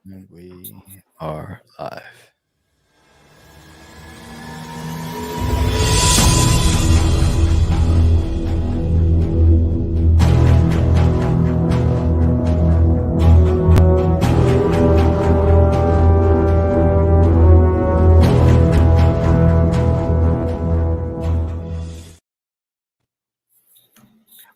And we are live.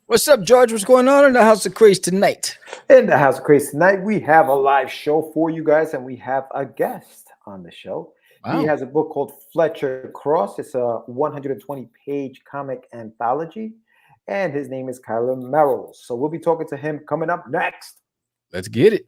What's up, George? What's going on in the House of Craze tonight? In the House of Crazy tonight, we have a live show for you guys, and we have a guest on the show. He Wow. has a book called Fletcher Cross. It's a 120-page comic anthology, and his name is Kylar Merrell. So we'll be talking to him coming up next. Let's get it.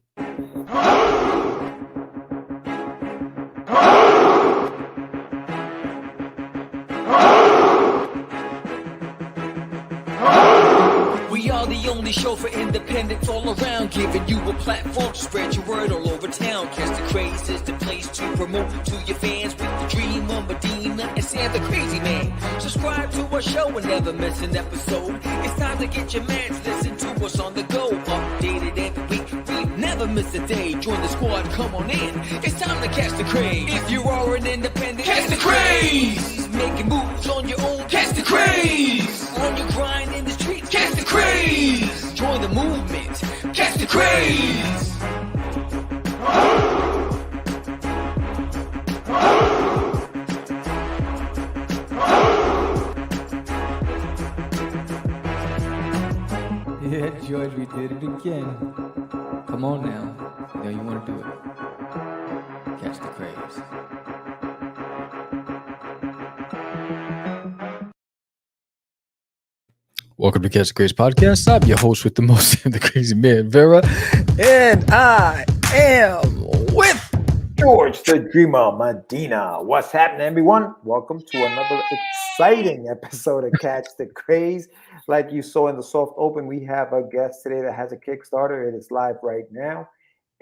We are the only show for independents all around, giving you a platform to spread your word all over town. Catch the Craze is the place to promote to your fans with the dream of Medina and Sam the Crazy Man. Subscribe to our show and never miss an episode. It's time to get your mans, listen to us on the go. Updated every week, we never miss a day. Join the squad, come on in. It's time to catch the Craze. If you are an independent, catch the Craze. Making moves on your own, catch the Craze. On your grind in the streets, catch the Craze. Join the movement, catch the Craze. Yeah, George, we did it again. Come on now. You know you want to do it. Catch the Craze. Welcome to Catch the Craze podcast. I'm your host with the most, the Crazy Man, Vera, and I am with. George the Dreamer Medina. What's happening, everyone? Welcome to another exciting episode of Catch the Craze. Like you saw in the soft open, we have a guest today that has a Kickstarter. It is live right now.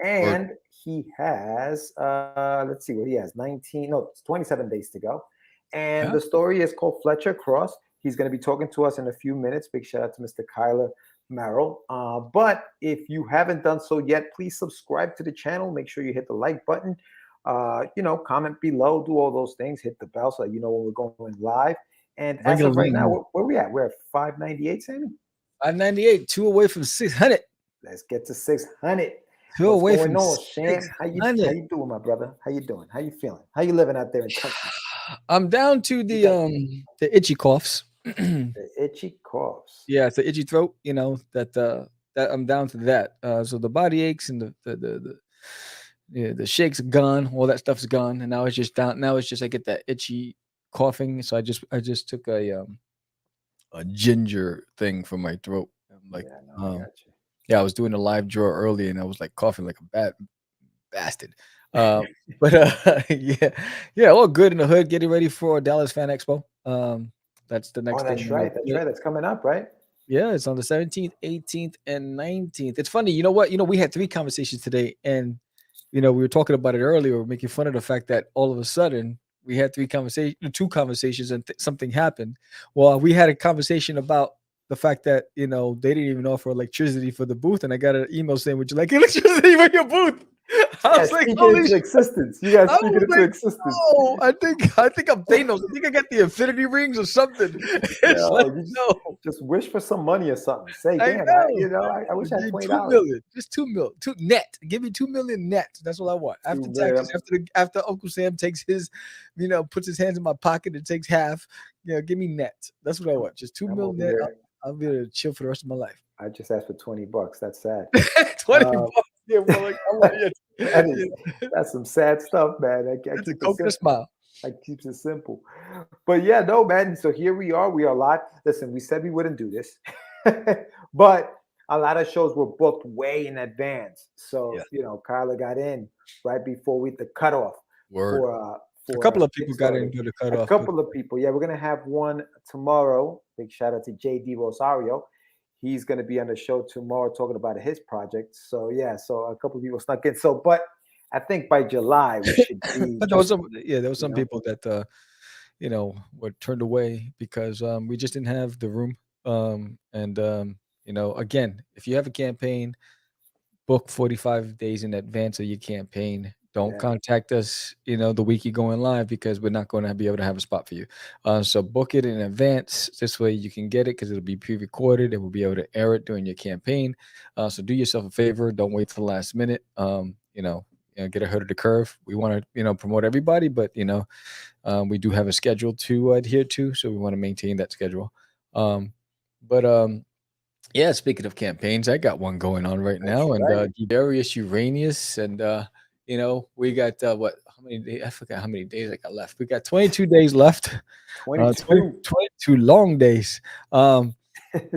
And he has, let's see what he has, 27 days to go. And Yeah. the story is called Fletcher Cross. He's going to be talking to us in a few minutes. Big shout out to Mr. Kylar Merrell. But if you haven't done so yet, please subscribe to the channel. Make sure you hit the like button. Comment below, do all those things. Hit the bell so that you know when we're going live. And as of right now, where we at? We're at 598, Sammy. 598, 2 away from 600. Let's get to 600. Two What's away going from on, Sham? How you 600. doing, my brother? How you doing? How you feeling? How you living out there in Texas? I'm down to the itchy coughs. The itchy coughs. Yeah, it's the itchy throat. You know that I'm down to that. So the body aches and the shakes are gone. All that stuff's gone, and now it's just down. Now it's just I get that itchy coughing. So I just took a ginger thing for my throat. I'm like, Yeah, no, I got you. yeah, I was doing a live draw early, and I was like coughing like a bad bastard. Uh, but yeah, all good in the hood. Getting ready for Dallas Fan Expo. That's the next Oh, thing. that's right. That's right. That's coming up, right? Yeah, it's on the 17th, 18th, and 19th. It's funny, you know what? We had 3 conversations today, and we were talking about it earlier. We were making fun of the fact that all of a sudden we had 2 conversations, and something happened. Well, we had a conversation about the fact that they didn't even offer electricity for the booth, and I got an email saying, "Would you like electricity for your booth?" I Yeah, was like, speaking "Holy into shit!" existence. You guys I speaking was into like, existence. "No, I think I'm Thanos. I think I got the Infinity Rings or something." It's like, Yo, you no. just wish for some money or something. Say, I damn, know. I wish I had Dude, $20. 2 million, just 2 million, two net. Give me 2 million net. That's what I want. After 2 million. taxes, after Uncle Sam takes his, puts his hands in my pocket and takes half. Give me net. That's what I want. Just two I'm mil over net. here. I'll be able to chill for the rest of my life. I just asked for $20. That's sad. 20 bucks. Yeah, well, like, I'm like, That's some sad stuff, man. I that's a keep it coke and a simple. smile. I keeps it simple. But yeah, no, man. So here we are. We are live. Listen, we said we wouldn't do this, but a lot of shows were booked way in advance. So Yeah. Kyla got in right before the cutoff Word. for A couple of people got Kickstarter. into the A cutoff. couple of people. Yeah, we're gonna have one tomorrow. Big shout out to JD Rosario. He's gonna be on the show tomorrow talking about his project. So yeah, so a couple of people snuck in. So, but I think by July we should be. But there was some know? people that were turned away because we just didn't have the room. And again, if you have a campaign, book 45 days in advance of your campaign. Don't Yeah. contact us, the week you're going live because we're not going to be able to have a spot for you. So book it in advance. This way you can get it because it'll be pre-recorded and we'll be able to air it during your campaign. So do yourself a favor. Don't wait till the last minute. Get ahead of the curve. We want to, promote everybody, but we do have a schedule to adhere to, so we want to maintain that schedule. But Yeah, speaking of campaigns, I got one going on right That's now, and right. Darius Uranius, and we got what? How many days? I forgot how many days I got left. We got 22 days left. 20 22. 22 long days. Um,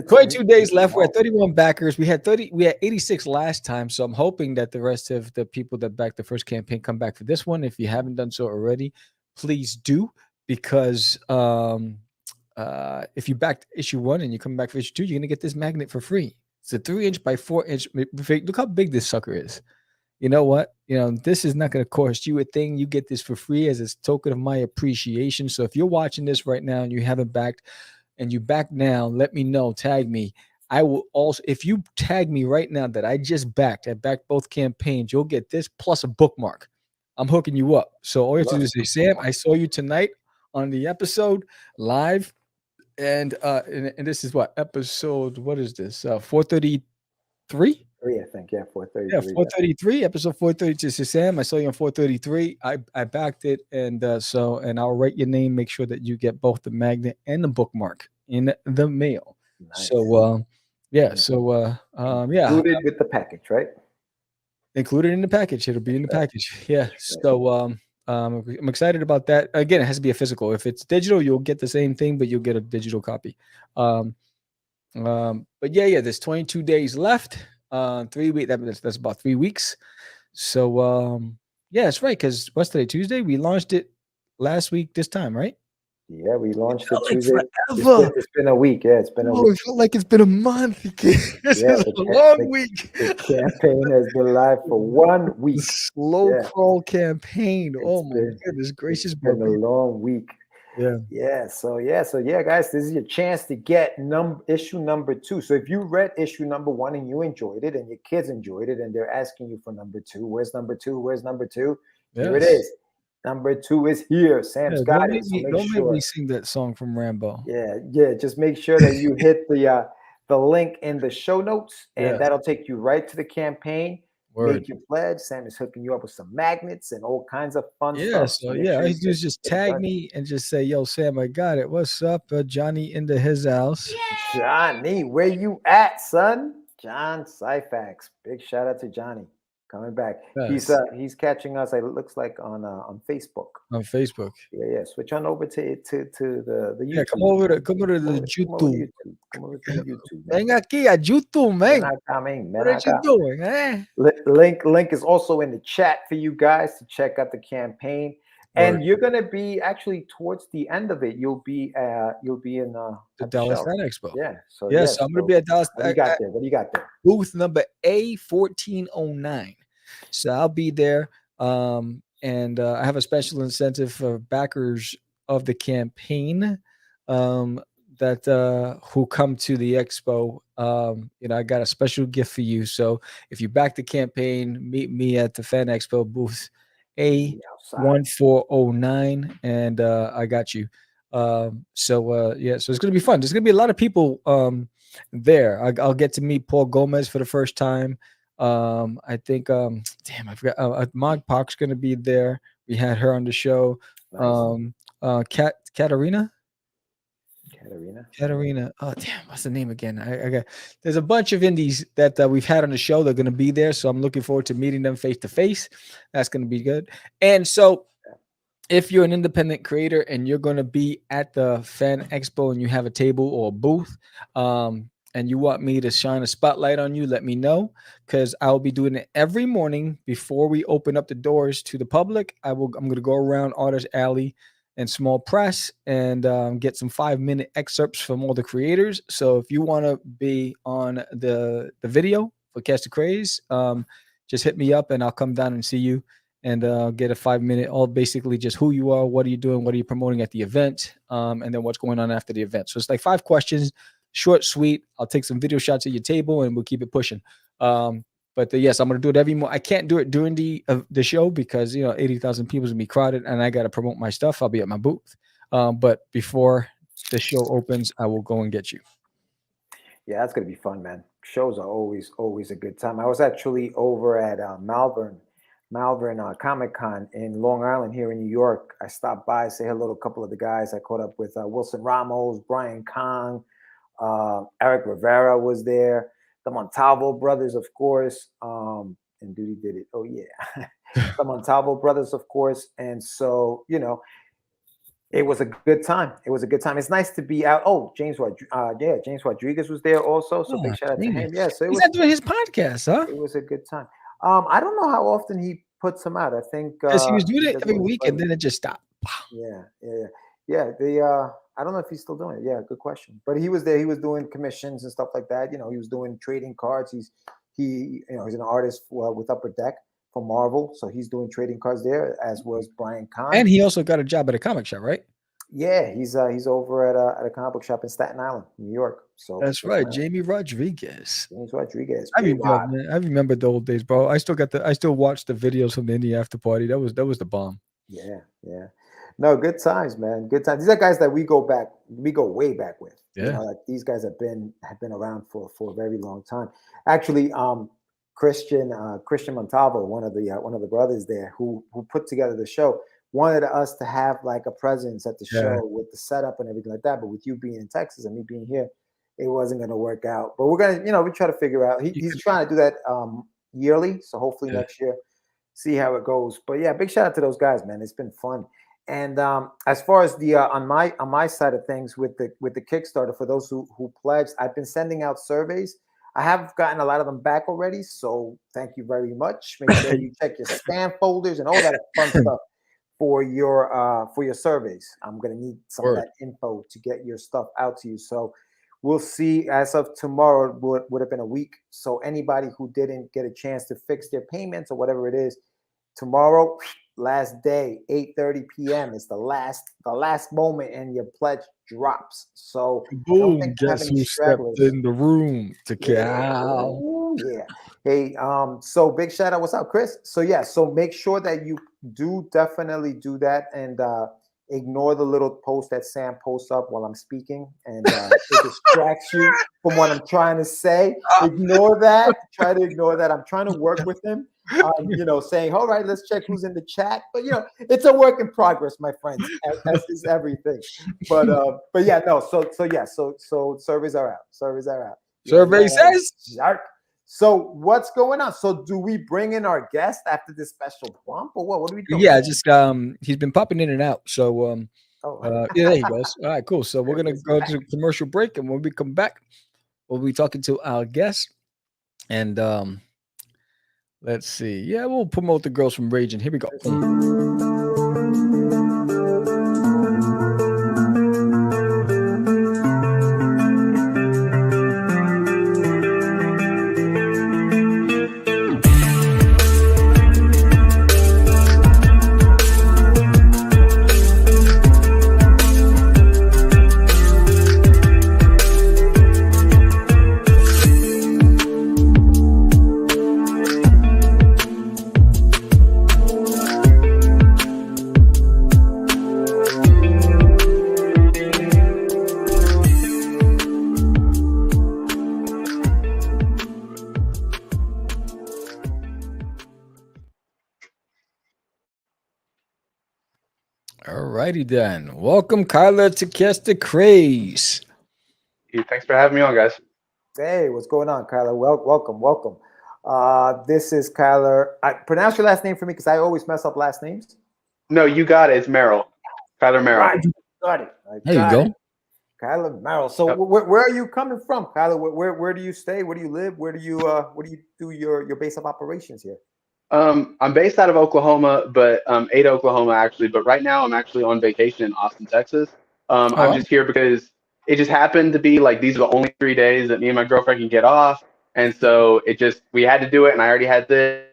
22 days left. We're at 31 backers. We had 86 last time, so I'm hoping that the rest of the people that backed the first campaign come back for this one. If you haven't done so already, please do, because if you backed issue 1 and you come back for issue 2, you're gonna get this magnet for free. It's a 3-inch by 4-inch. Look how big this sucker is. You know what? This is not going to cost you a thing. You get this for free as a token of my appreciation. So if you're watching this right now and you haven't backed, and you back now, let me know. Tag me. I will also, if you tag me right now that I backed both campaigns, you'll get this plus a bookmark. I'm hooking you up. So all you have to do is say, Sam, I saw you tonight on the episode live. And this is what episode, what is this? 433? 3, I think. Yeah, 433. Yeah, 433, episode 432. So Sam, I saw you on 433. I backed it, and I'll write your name. Make sure that you get both the magnet and the bookmark in the mail. Nice. So yeah, included with the package, right? Included in the package. It'll be in the package. Yeah. So I'm excited about that. Again, it has to be a physical. If it's digital, you'll get the same thing, but you'll get a digital copy. But yeah, there's 22 days left. 3 weeks. That's about 3 weeks. So yeah, that's right. Because what's today? Tuesday. We launched it last week. This time, right? Yeah, we launched it Tuesday. It's been a week. Yeah, it's been a week. It felt like it's been a month. This is a long week. The campaign has been live for 1 week. Slow crawl campaign. Oh my goodness gracious! It's been a long week. Yeah. So guys, this is your chance to get issue number 2. So if you read issue number 1 and you enjoyed it, and your kids enjoyed it, and they're asking you for number 2, where's number 2? Where's number 2? Yes. Here it is. Number 2 is here. Sam's got it. Don't make me sing that song from Rambo. Yeah. Just make sure that you hit the link in the show notes, and that'll take you right to the campaign. Make your pledge. Sam is hooking you up with some magnets and all kinds of fun stuff. So all you do is just tag me and just say, "Yo, Sam, I got it. What's up, Johnny into his house?" Johnny, where you at, son? John Syfax. Big shout out to Johnny. Coming back. Yes. He's catching us, it looks like, on Facebook. On Facebook. Yeah. Switch on over to the YouTube. Yeah, come over to the YouTube. Come over to the YouTube. Ven aquí a YouTube, man. What are you doing, eh? Link is also in the chat for you guys to check out the campaign. And you're gonna be actually towards the end of it. You'll be in the Dallas Fan Expo. Yeah. So I'm gonna be at Dallas. What do you got there? Booth number A1409. So I'll be there. And I have a special incentive for backers of the campaign that who come to the expo. I got a special gift for you. So if you back the campaign, meet me at the Fan Expo booth A1409, and I got you. So it's gonna be fun. There's gonna be a lot of people there. I'll get to meet Paul Gomez for the first time. I think I forgot. Mod Park's gonna be there. We had her on the show. Nice. Katarina. Oh damn, what's the name again? I got. There's a bunch of indies that we've had on the show. They're gonna be there, so I'm looking forward to meeting them face to face. That's gonna be good. And so, if you're an independent creator and you're gonna be at the Fan Expo and you have a table or a booth, and you want me to shine a spotlight on you, let me know, because I'll be doing it every morning before we open up the doors to the public. I'm going to go around Artist Alley and Small Press and get some 5-minute excerpts from all the creators. So if you want to be on the video for Catch the Craze, just hit me up and I'll come down and see you and get a 5-minute, all basically just who you are, what are you doing, what are you promoting at the event, and then what's going on after the event. So it's like 5 questions. Short, sweet. I'll take some video shots at your table and we'll keep it pushing. But yes, I'm gonna do it every month. I can't do it during the show because 80,000 people is gonna be crowded, and I gotta promote my stuff. I'll be at my booth. But before the show opens, I will go and get you. Yeah, that's gonna be fun, man. Shows are always a good time. I was actually over at Malvern Comic Con in Long Island here in New York. I stopped by, say hello to a couple of the guys. I caught up with Wilson Ramos, Brian Kong, Eric Rivera was there, the Montalvo brothers, of course, and Duty did it. Oh yeah, the Montalvo brothers, of course. And so it was a good time. It was a good time. It's nice to be out. Oh, James Rodriguez was there also. So big shout out to him. Yeah, so he's not doing his podcast, huh? It was a good time. I don't know how often he puts them out. I think because he was doing it every week and then it just stopped. Yeah. I don't know if he's still doing it. Yeah, good question. But he was there. He was doing commissions and stuff like that. He was doing trading cards. He's an artist with Upper Deck for Marvel, so he's doing trading cards there, as was Brian Kahn. And he also got a job at a comic shop, right? Yeah, he's over at a comic book shop in Staten Island, New York. So that's right, Jamie Rodriguez. James Rodriguez. I remember the old days, bro. I still watch the videos from the indie after party. That was the bomb. Yeah. No, good times, man. Good times. These are guys that we go way back with. Yeah. Like these guys have been around for a very long time. Actually, Christian Montalvo, one of the brothers there who put together the show, wanted us to have like a presence at the show with the setup and everything like that. But with you being in Texas and me being here, it wasn't going to work out. But we're gonna, we try to figure out. He's trying to do that yearly, so hopefully next year, see how it goes. But yeah, big shout out to those guys, man. It's been fun. And as far as the on my side of things with the Kickstarter, for those who pledged, I've been sending out surveys. I have gotten a lot of them back already, so thank you very much. Make sure you check your spam folders and all that fun stuff for your surveys. I'm gonna need some of that info to get your stuff out to you. So we'll see. As of tomorrow, would have been a week. So anybody who didn't get a chance to fix their payments or whatever it is, tomorrow, last day, 8:30 p.m. is the last moment, and your pledge drops. So boom, guess who stepped in the room to cow? Yeah. Hey, so big shout out. What's up, Chris? So so make sure that you do definitely do that and ignore the little post that Sam posts up while I'm speaking, and it distracts you from what I'm trying to say. Ignore that. Try to ignore that. I'm trying to work with him. Saying, all right, let's check who's in the chat. But it's a work in progress, my friends, as is everything. But yeah, no. So surveys are out. Survey says. So what's going on? So do we bring in our guest after this special bump, or what? What do we do? Yeah, just he's been popping in and out. So there he goes. All right, cool. So we're gonna go to a commercial break, and when we come back, we'll be talking to our guest. And let's see. Yeah, we'll promote the girls from Raging. Here we go. Alrighty then. Welcome, Kylar, to Catch the Craze. Hey, thanks for having me on, guys. Hey, what's going on, Kylar? Welcome. This is Kylar. Pronounce your last name for me because I always mess up last names. No, you got it. It's Merrell. Kylar Merrell. Right. Got it. There you go. Kylar Merrell. So where are you coming from, Kylar? Where do you stay? Where do you live? Where do you do your base of operations here? I'm based out of Oklahoma, but Ada, Oklahoma, actually. But right now, I'm actually on vacation in Austin, Texas. I'm just here because it just happened to be like these are the only 3 days that me and my girlfriend can get off, and so we had to do it. And I already had this,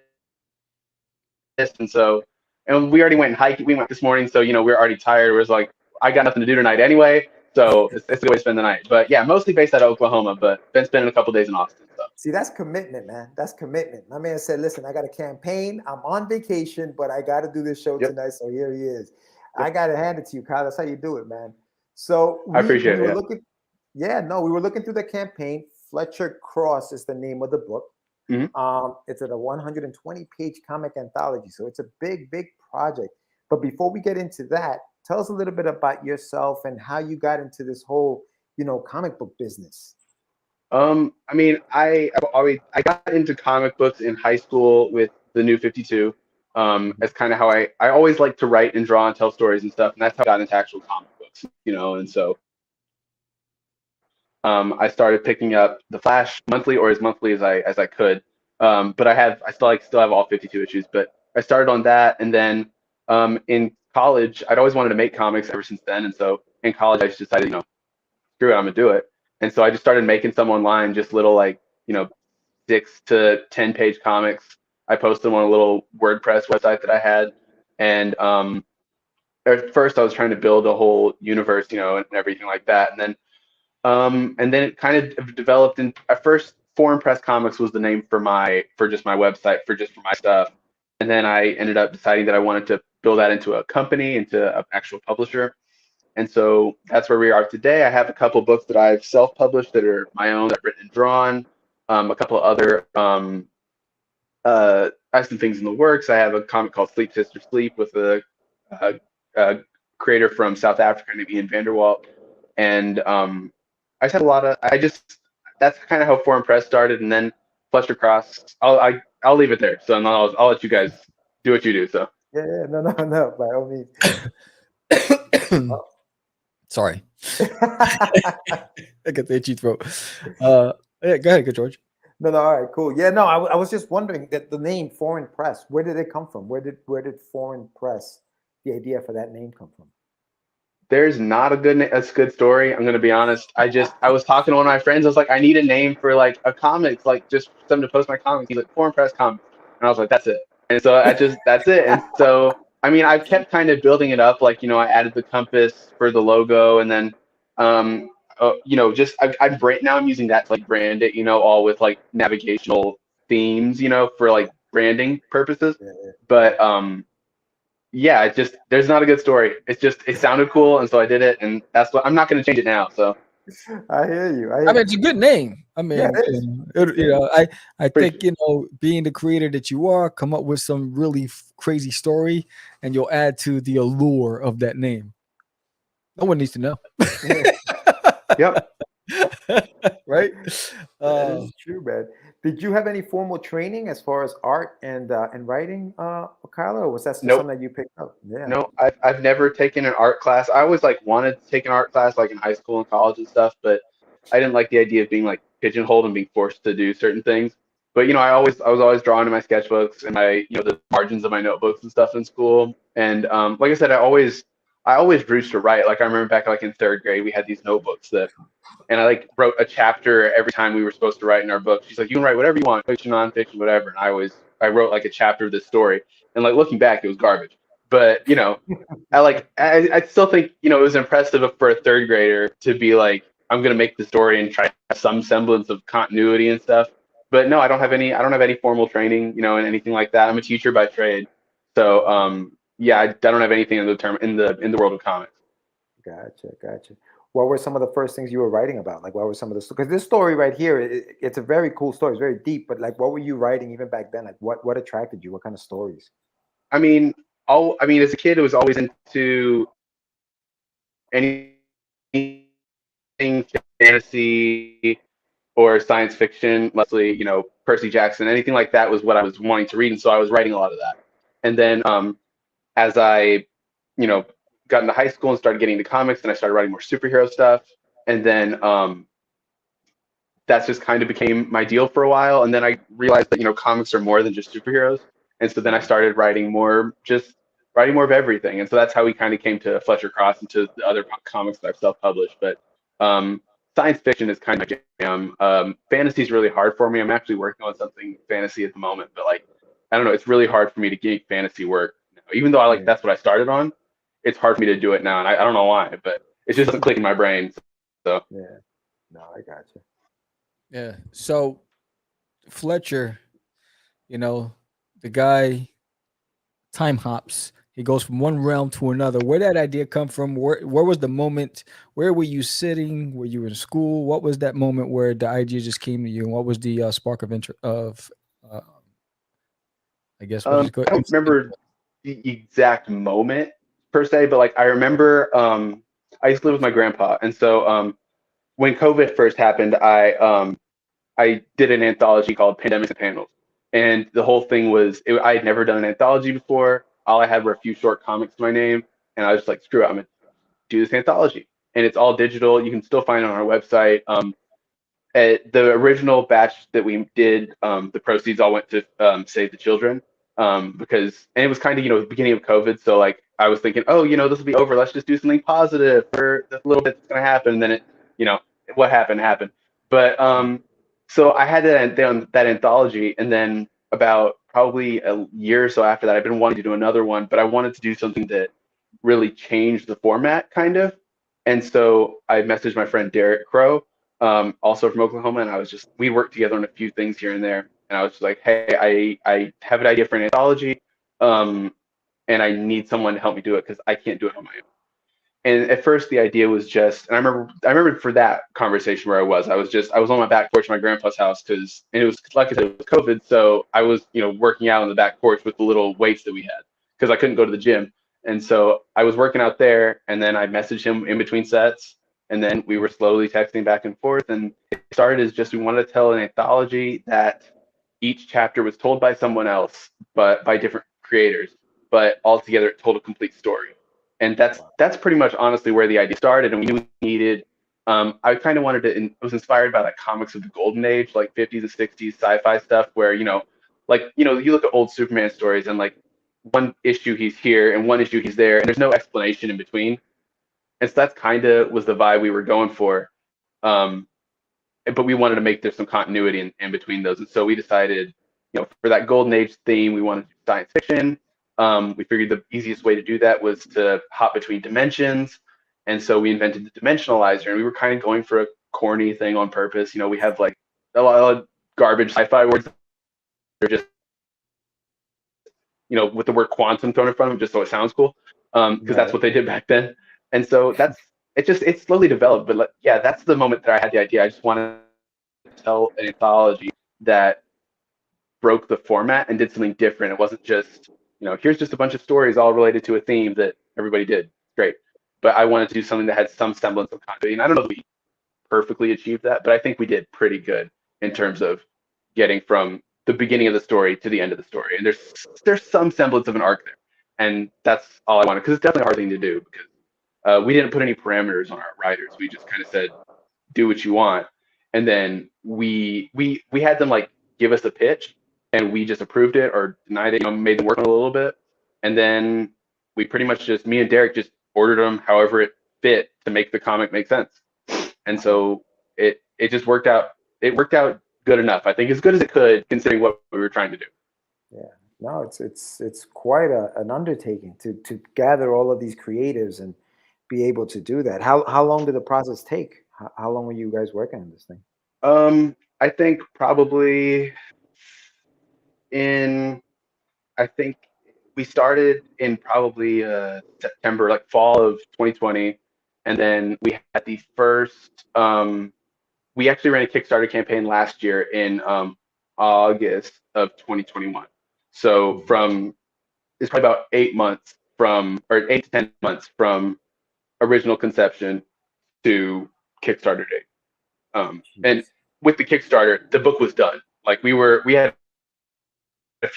and we already went hiking. We went this morning, so we're already tired. We're like, I got nothing to do tonight anyway, so it's a good way to spend the night. But yeah, mostly based out of Oklahoma, but been spending a couple days in Austin. So. See, that's commitment, man. That's commitment. My man said, listen, I got a campaign. I'm on vacation, but I got to do this show Yep. tonight. So here he is. Yep. I got to hand it to you, Kyle. That's how you do it, man. So I appreciate we it. were Yeah. looking, we were looking through the campaign. Fletcher Cross is the name of the book. It's a 120-page comic anthology. So it's a big, big project. But before we get into that, tell us a little bit about yourself and how you got into this whole, comic book business. I mean, I got into comic books in high school with the New 52. That's kind of how I always like to write and draw and tell stories and stuff, and that's how I got into actual comic books, And so I started picking up the Flash monthly or as monthly as I could. But I still have all 52 issues, but I started on that, and then in college I'd always wanted to make comics ever since then, and so in college I just decided, screw it, I'm gonna do it. And so I just started making some online, just little 6 to 10 page comics. I posted them on a little WordPress website that I had, and at first I was trying to build a whole universe, and everything like that, and then it kind of developed. And at first, Foreign Press Comics was the name for my website for my stuff, and then I ended up deciding that I wanted to build that into a company, into an actual publisher. And so that's where we are today. I have a couple books that I've self-published that are my own, that I've written and drawn. A couple of other, I have some things in the works. I have a comic called Sleep Sister Sleep with a creator from South Africa named Ian Vanderwalt. And I just had that's kind of how Foreign Press started. And then Fletcher Cross, I'll leave it there. So I'll let you guys do what you do. So yeah, no, by all means. Sorry. I got the itchy throat. Yeah, go ahead, good George. No, all right, cool. Yeah, no, I was just wondering that the name Foreign Press, where did it come from? Where did Foreign Press, the idea for that name, come from? There's not a good story. I'm gonna be honest. I was talking to one of my friends. I was like, I need a name for a comics, just something to post my comics. He's like, Foreign Press Comics, and I was like, that's it. And so that's it. And so I mean, I've kept kind of building it up. I added the compass for the logo, and then now I'm using that to brand it. All with navigational themes. For branding purposes. Yeah. But yeah, there's not a good story. It sounded cool, and so I did it, and that's what I'm not going to change it now. So I hear you. I mean, it's a good name. I mean, yeah, I think being the creator that you are, come up with some really crazy story, and you'll add to the allure of that name. No one needs to know. Yep. Right. That is true, man. Did you have any formal training as far as art and writing, Kylar, or was that something that you picked up? Yeah. No, I've never taken an art class. I always wanted to take an art class in high school and college and stuff, but I didn't like the idea of being pigeonholed and being forced to do certain things. But I was always drawing in my sketchbooks and my the margins of my notebooks and stuff in school. And like I said, I always drew to write. I remember back in 3rd grade, we had these notebooks and I wrote a chapter every time we were supposed to write in our book. She's like, you can write whatever you want, fiction, nonfiction, whatever. And I wrote a chapter of this story. And looking back, it was garbage. But I still think it was impressive for a 3rd grader to be I'm gonna make the story and try to have some semblance of continuity and stuff. But no, I don't have any formal training, and anything like that. I'm a teacher by trade. So yeah, I don't have anything in the world of comics. Gotcha. What were some of the first things you were writing about? What were some of the, because this story right here, it's a very cool story. It's very deep, but what were you writing even back then? What attracted you? What kind of stories? I mean, as a kid, I was always into anything fantasy or science fiction, mostly, Percy Jackson, anything like that was what I was wanting to read. And so I was writing a lot of that. And then as I, got into high school and started getting into comics, and I started writing more superhero stuff. And then that's just kind of became my deal for a while. And then I realized that, comics are more than just superheroes. And so then I started writing more of everything. And so that's how we kind of came to Fletcher Cross and to the other comics that I've self-published. But science fiction is kind of my jam. Fantasy is really hard for me. I'm actually working on something fantasy at the moment, but I don't know, it's really hard for me to get fantasy work. Even though that's what I started on, it's hard for me to do it now. And I don't know why, but it just doesn't click in my brain. So yeah, no, I got you. Yeah. So Fletcher, the guy time hops. He goes from one realm to another. Where did that idea come from? Where was the moment? Where were you sitting? Were you in school? What was that moment where the idea just came to you? And what was the spark of interest of? Uh, I guess what is good. I don't remember the exact moment per se, but like I remember I used to live with my grandpa, and so when COVID first happened, I did an anthology called Pandemics and Panels, and the whole thing was I had never done an anthology before. All I had were a few short comics to my name, and I was just like, screw it, I'm gonna do this anthology, and it's all digital. You can still find it on our website. The original batch that we did, the proceeds all went to Save the Children, because and it was kind of the beginning of COVID, so like I was thinking, oh, this will be over. Let's just do something positive for the little bit that's gonna happen. And then you know, what happened. But so I had that anthology, and then about probably a year or so after that, I've been wanting to do another one, but I wanted to do something that really changed the format, kind of. And so I messaged my friend Derek Crow, also from Oklahoma, and we worked together on a few things here and there. And I was just like, hey, I have an idea for an anthology, and I need someone to help me do it because I can't do it on my own. And at first, the idea was just, and I remember for that conversation where I was on my back porch of my grandpa's house and it was, like I said, it was COVID, so I was working out on the back porch with the little weights that we had because I couldn't go to the gym. And so I was working out there, and then I messaged him in between sets, and then we were slowly texting back and forth. And it started as just we wanted to tell an anthology that each chapter was told by someone else, but by different creators, but all together it told a complete story. And that's pretty much honestly where the idea started. And we knew we needed. I kind of wanted to. I was inspired by like comics of the golden age, like 50s and 60s sci-fi stuff, where you look at old Superman stories, and like one issue he's here and one issue he's there, and there's no explanation in between. And so that's kind of was the vibe we were going for. But we wanted to make there some continuity in between those. And so we decided, for that golden age theme, we wanted to do science fiction. We figured the easiest way to do that was to hop between dimensions. And so we invented the dimensionalizer, and we were kind of going for a corny thing on purpose. We have like a lot of garbage sci-fi words. They're just, with the word quantum thrown in front of them just so it sounds cool. Because that's what they did back then. And so it slowly developed. But yeah, that's the moment that I had the idea. I just wanted to tell an anthology that broke the format and did something different. It wasn't just, here's just a bunch of stories all related to a theme that everybody did. Great. But I wanted to do something that had some semblance of continuity. And I don't know if we perfectly achieved that, but I think we did pretty good in terms of getting from the beginning of the story to the end of the story. And there's some semblance of an arc there. And that's all I wanted, because it's definitely a hard thing to do, because we didn't put any parameters on our writers. We just kind of said, do what you want. And then we had them like give us a pitch, and we just approved it or denied it, made them work on it a little bit. And then we pretty much me and Derek just ordered them however it fit to make the comic make sense. And so it just worked out. It worked out good enough. I think as good as it could, considering what we were trying to do. Yeah, no, it's quite an undertaking to gather all of these creatives and be able to do that. How long did the process take? How long were you guys working on this thing? I think probably I think we started in probably September, like fall of 2020, and then we had the first. We actually ran a Kickstarter campaign last year in August of 2021. So it's probably about 8 to 10 months from original conception to Kickstarter date. And with the Kickstarter, the book was done. Like we had a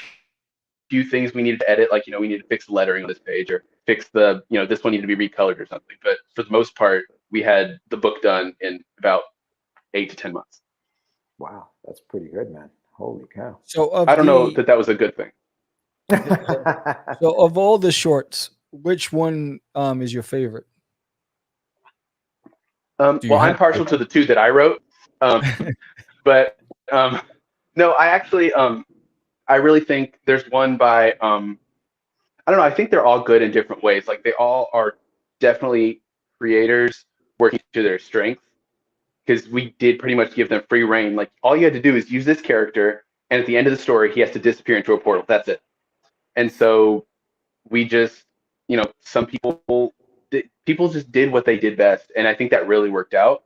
few things we needed to edit, like we needed to fix the lettering on this page, or fix the this one needed to be recolored or something. But for the most part, we had the book done in about 8 to 10 months. Wow, that's pretty good, man. Holy cow! So I don't know that was a good thing. So of all the shorts, which one is your favorite? Well, I'm partial to the two that I wrote, but no, I actually I really think there's one by I don't know. I think they're all good in different ways. Like they all are definitely creators working to their strengths, because we did pretty much give them free reign. Like all you had to do is use this character, and at the end of the story, he has to disappear into a portal. That's it. And so we just, some people just did what they did best, and I think that really worked out.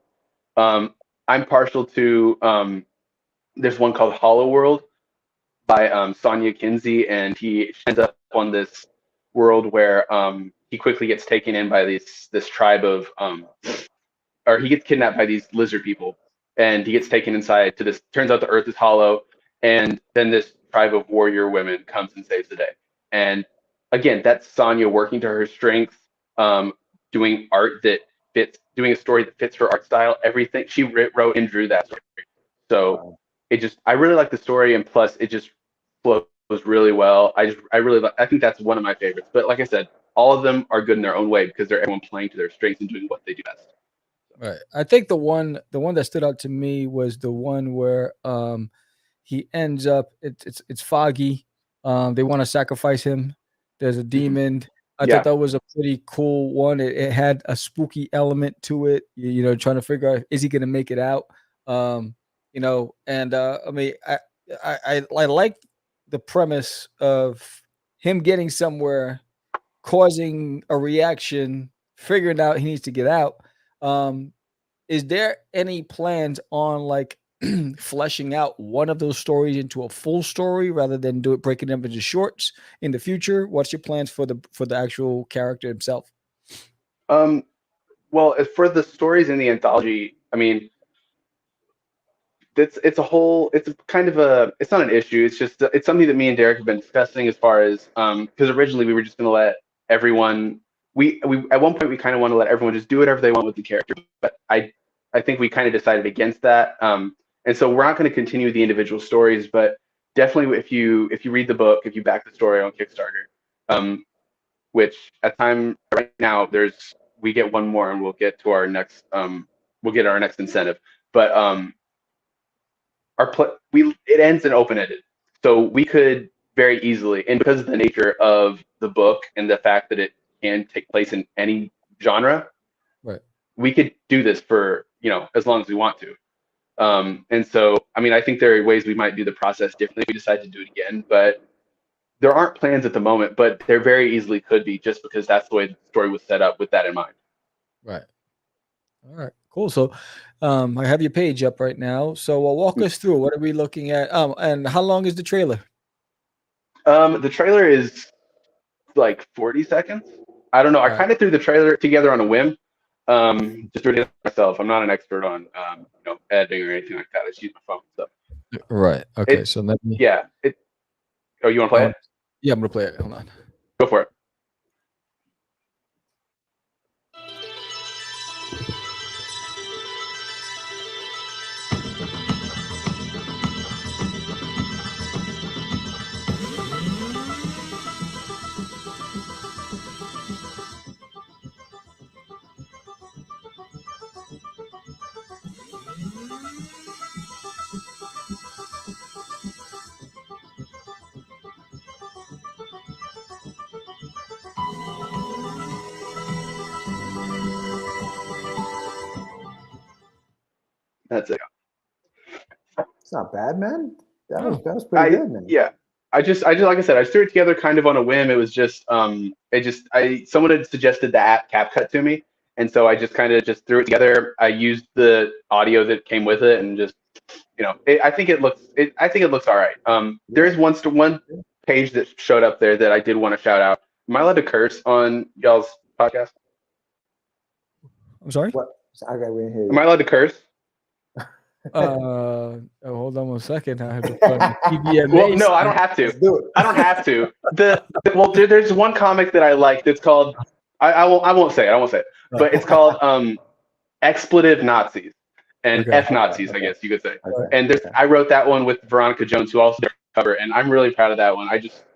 I'm partial to there's one called Hollow World by Sonia Kinsey, and he ends up on this world where he quickly gets taken in by this tribe of or he gets kidnapped by these lizard people, and he gets taken inside to this. Turns out the Earth is hollow, and then this tribe of warrior women comes and saves the day. And again, that's Sonya working to her strength, doing art that fits, doing a story that fits her art style. Everything she wrote and drew that story. So I really like the story, and plus it just flows really well. I think that's one of my favorites. But like I said, all of them are good in their own way because they're everyone playing to their strengths and doing what they do best. Right. I think the one that stood out to me was the one where he ends up it's foggy. They want to sacrifice him. There's a demon. I thought that was a pretty cool one. It had a spooky element to it. Trying to figure out, is he going to make it out? And I mean, I like the premise of him getting somewhere, causing a reaction, figuring out he needs to get out. Is there any plans on like fleshing out one of those stories into a full story rather than breaking them into shorts in the future? What's your plans for the actual character himself? Well, as for the stories in the anthology, I mean, it's kind of it's not an issue. It's just it's something that me and Derek have been discussing as far as because originally we were just going to let everyone. We at one point we kind of want to let everyone just do whatever they want with the character, but I think we kind of decided against that. And so we're not going to continue the individual stories, but definitely if you read the book, if you back the story on Kickstarter, which at time right now we get one more and we'll get to our next incentive, but it ends in open-ended, so we could very easily, and because of the nature of the book and the fact that it can take place in any genre, right, we could do this for as long as we want to. And so I mean, I think there are ways we might do the process differently if we decide to do it again, but there aren't plans at the moment, but there very easily could be, just because that's the way the story was set up with that in mind. Right. All right, cool. So I have your page up right now. So walk us through, what are we looking at? And how long is the trailer? The trailer is like 40 seconds. I don't know. I kind of threw the trailer together on a whim. Just doing it myself. I'm not an expert on editing or anything like that. I just use my phone. So right. Okay. So let me. Yeah. Oh, you want to play it? Yeah, I'm gonna play it. Hold on. Go for it. That's it. It's not bad, man. That was pretty good, man. Yeah. I just like I said, I threw it together kind of on a whim. It was just someone had suggested the app CapCut to me, and so I just kind of just threw it together. I used the audio that came with it, and just I think it looks all right. There is one page that showed up there that I did want to shout out. Am I allowed to curse on y'all's podcast? I'm sorry. What? We didn't hear you. Am I allowed to curse? Hold on 1 second. I have to put TVMA. Well, no, I don't have to. Do it. I don't have to. There's one comic that I like that's called I won't say it, but it's called Expletive Nazis and F Nazis, I guess you could say. Okay. And I wrote that one with Veronica Jones, who also did the cover, and I'm really proud of that one.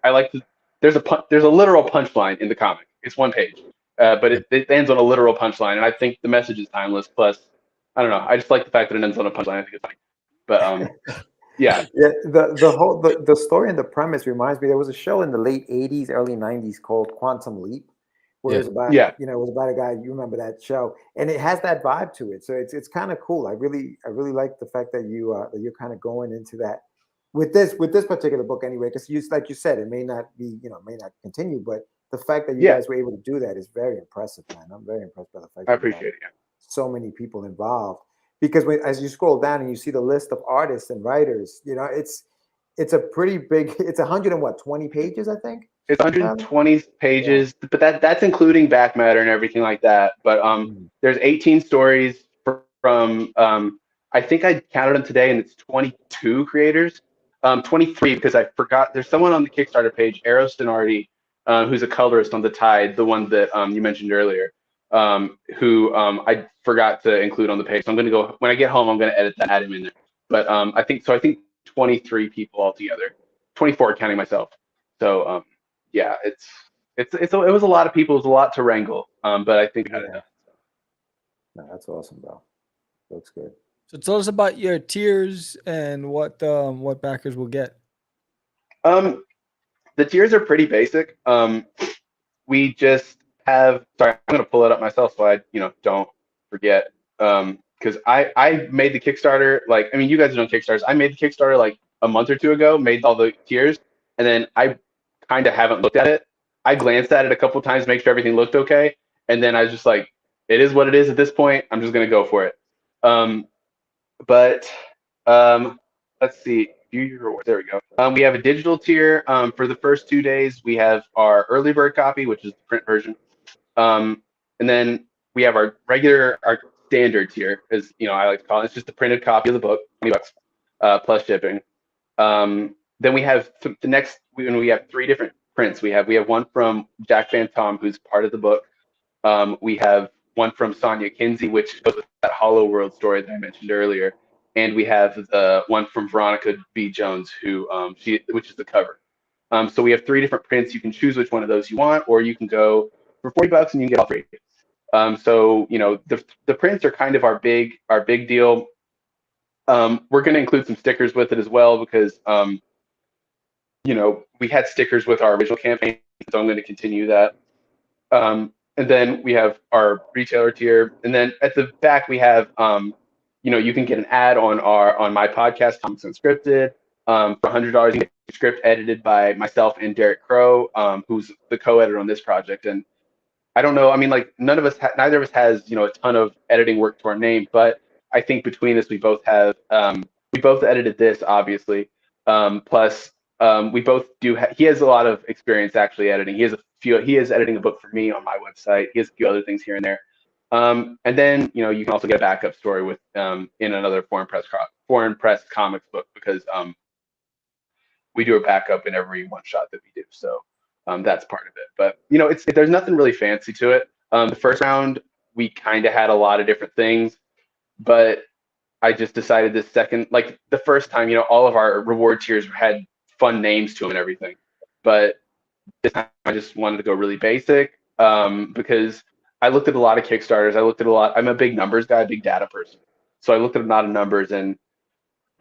I like there's a literal punchline in the comic. It's one page, but it ends on a literal punchline, and I think the message is timeless. Plus, I don't know. I just like the fact that it ends on a punchline. I think it's funny. But yeah. Yeah. The story and the premise reminds me. There was a show in the late '80s, early '90s called Quantum Leap, where Yeah. it's about, Yeah. you know, it was about a guy. You remember that show, and it has that vibe to it. So it's kind of cool. I really like the fact that you're kind of going into that with this particular book anyway. Because you, like you said, it may not be, you know, may not continue, but the fact that you Yeah. guys were able to do that is very impressive, man. I'm very impressed by the fact I that you have appreciate it. Yeah. so many people involved. Because as you scroll down and you see the list of artists and writers, you know, it's a pretty big. It's 100 and what, 20 pages, I think. It's Rather? 120 Yeah. pages, but that's including back matter and everything like that. But Mm. there's 18 stories from I think I counted them today, and it's 22 creators. 23 because I forgot. There's someone on the Kickstarter page, Eros Denardi, who's a colorist on the Tide, the one that you mentioned earlier, who I forgot to include on the page. So I'm going to go when I get home. I'm going to edit that, add him in there. But I think 23 people altogether, 24 counting myself. So yeah, it was a lot of people. It was a lot to wrangle. But I think we got it Yeah. done. No, that's awesome, bro. Looks good. So tell us about your tiers and what backers will get. The tiers are pretty basic. We just have. Sorry, I'm gonna pull it up myself so I don't forget. Because I made the Kickstarter, like, I mean, you guys have done Kickstarters. I made the Kickstarter like a month or two ago, made all the tiers, and then I kind of haven't looked at it. I glanced at it a couple times, make sure everything looked okay, and then I was just like, it is what it is at this point. I'm just gonna go for it. But let's see. View your rewards. There we go. We have a digital tier. For the first 2 days, we have our early bird copy, which is the print version. And then we have our standard tier, as I like to call it. It's just a printed copy of the book, $20 plus shipping. Then we have we have 3 different prints. We have one from Jack Van Tom, who's part of the book. We have one from Sonia Kinsey, which goes with that Hollow World story that I mentioned earlier. And we have the one from Veronica B. Jones, which is the cover. So we have 3 different prints. You can choose which one of those you want, or you can go for $40 and you can get all 3. So the prints are kind of our big deal. We're going to include some stickers with it as well because we had stickers with our original campaign, so I'm going to continue that. And then we have our retailer tier, and then at the back we have you can get an ad on my podcast, Comics Unscripted. For $100, you get a script edited by myself and Derek Crow, who's the co-editor on this project. And I don't know, I mean, like neither of us has a ton of editing work to our name, but I think between us we both edited this, obviously. Plus we both do. He has a lot of experience actually editing. He is editing a book for me on my website. He has a few other things here and there. And then you can also get a backup story with in another foreign press comics book because we do a backup in every one shot that we do. So that's part of it. But there's nothing really fancy to it. The first round we kind of had a lot of different things, but I just decided this second, like the first time, all of our reward tiers had fun names to them and everything. But this time I just wanted to go really basic because I looked at a lot of Kickstarters. I'm a big numbers guy, big data person. So I looked at a lot of numbers and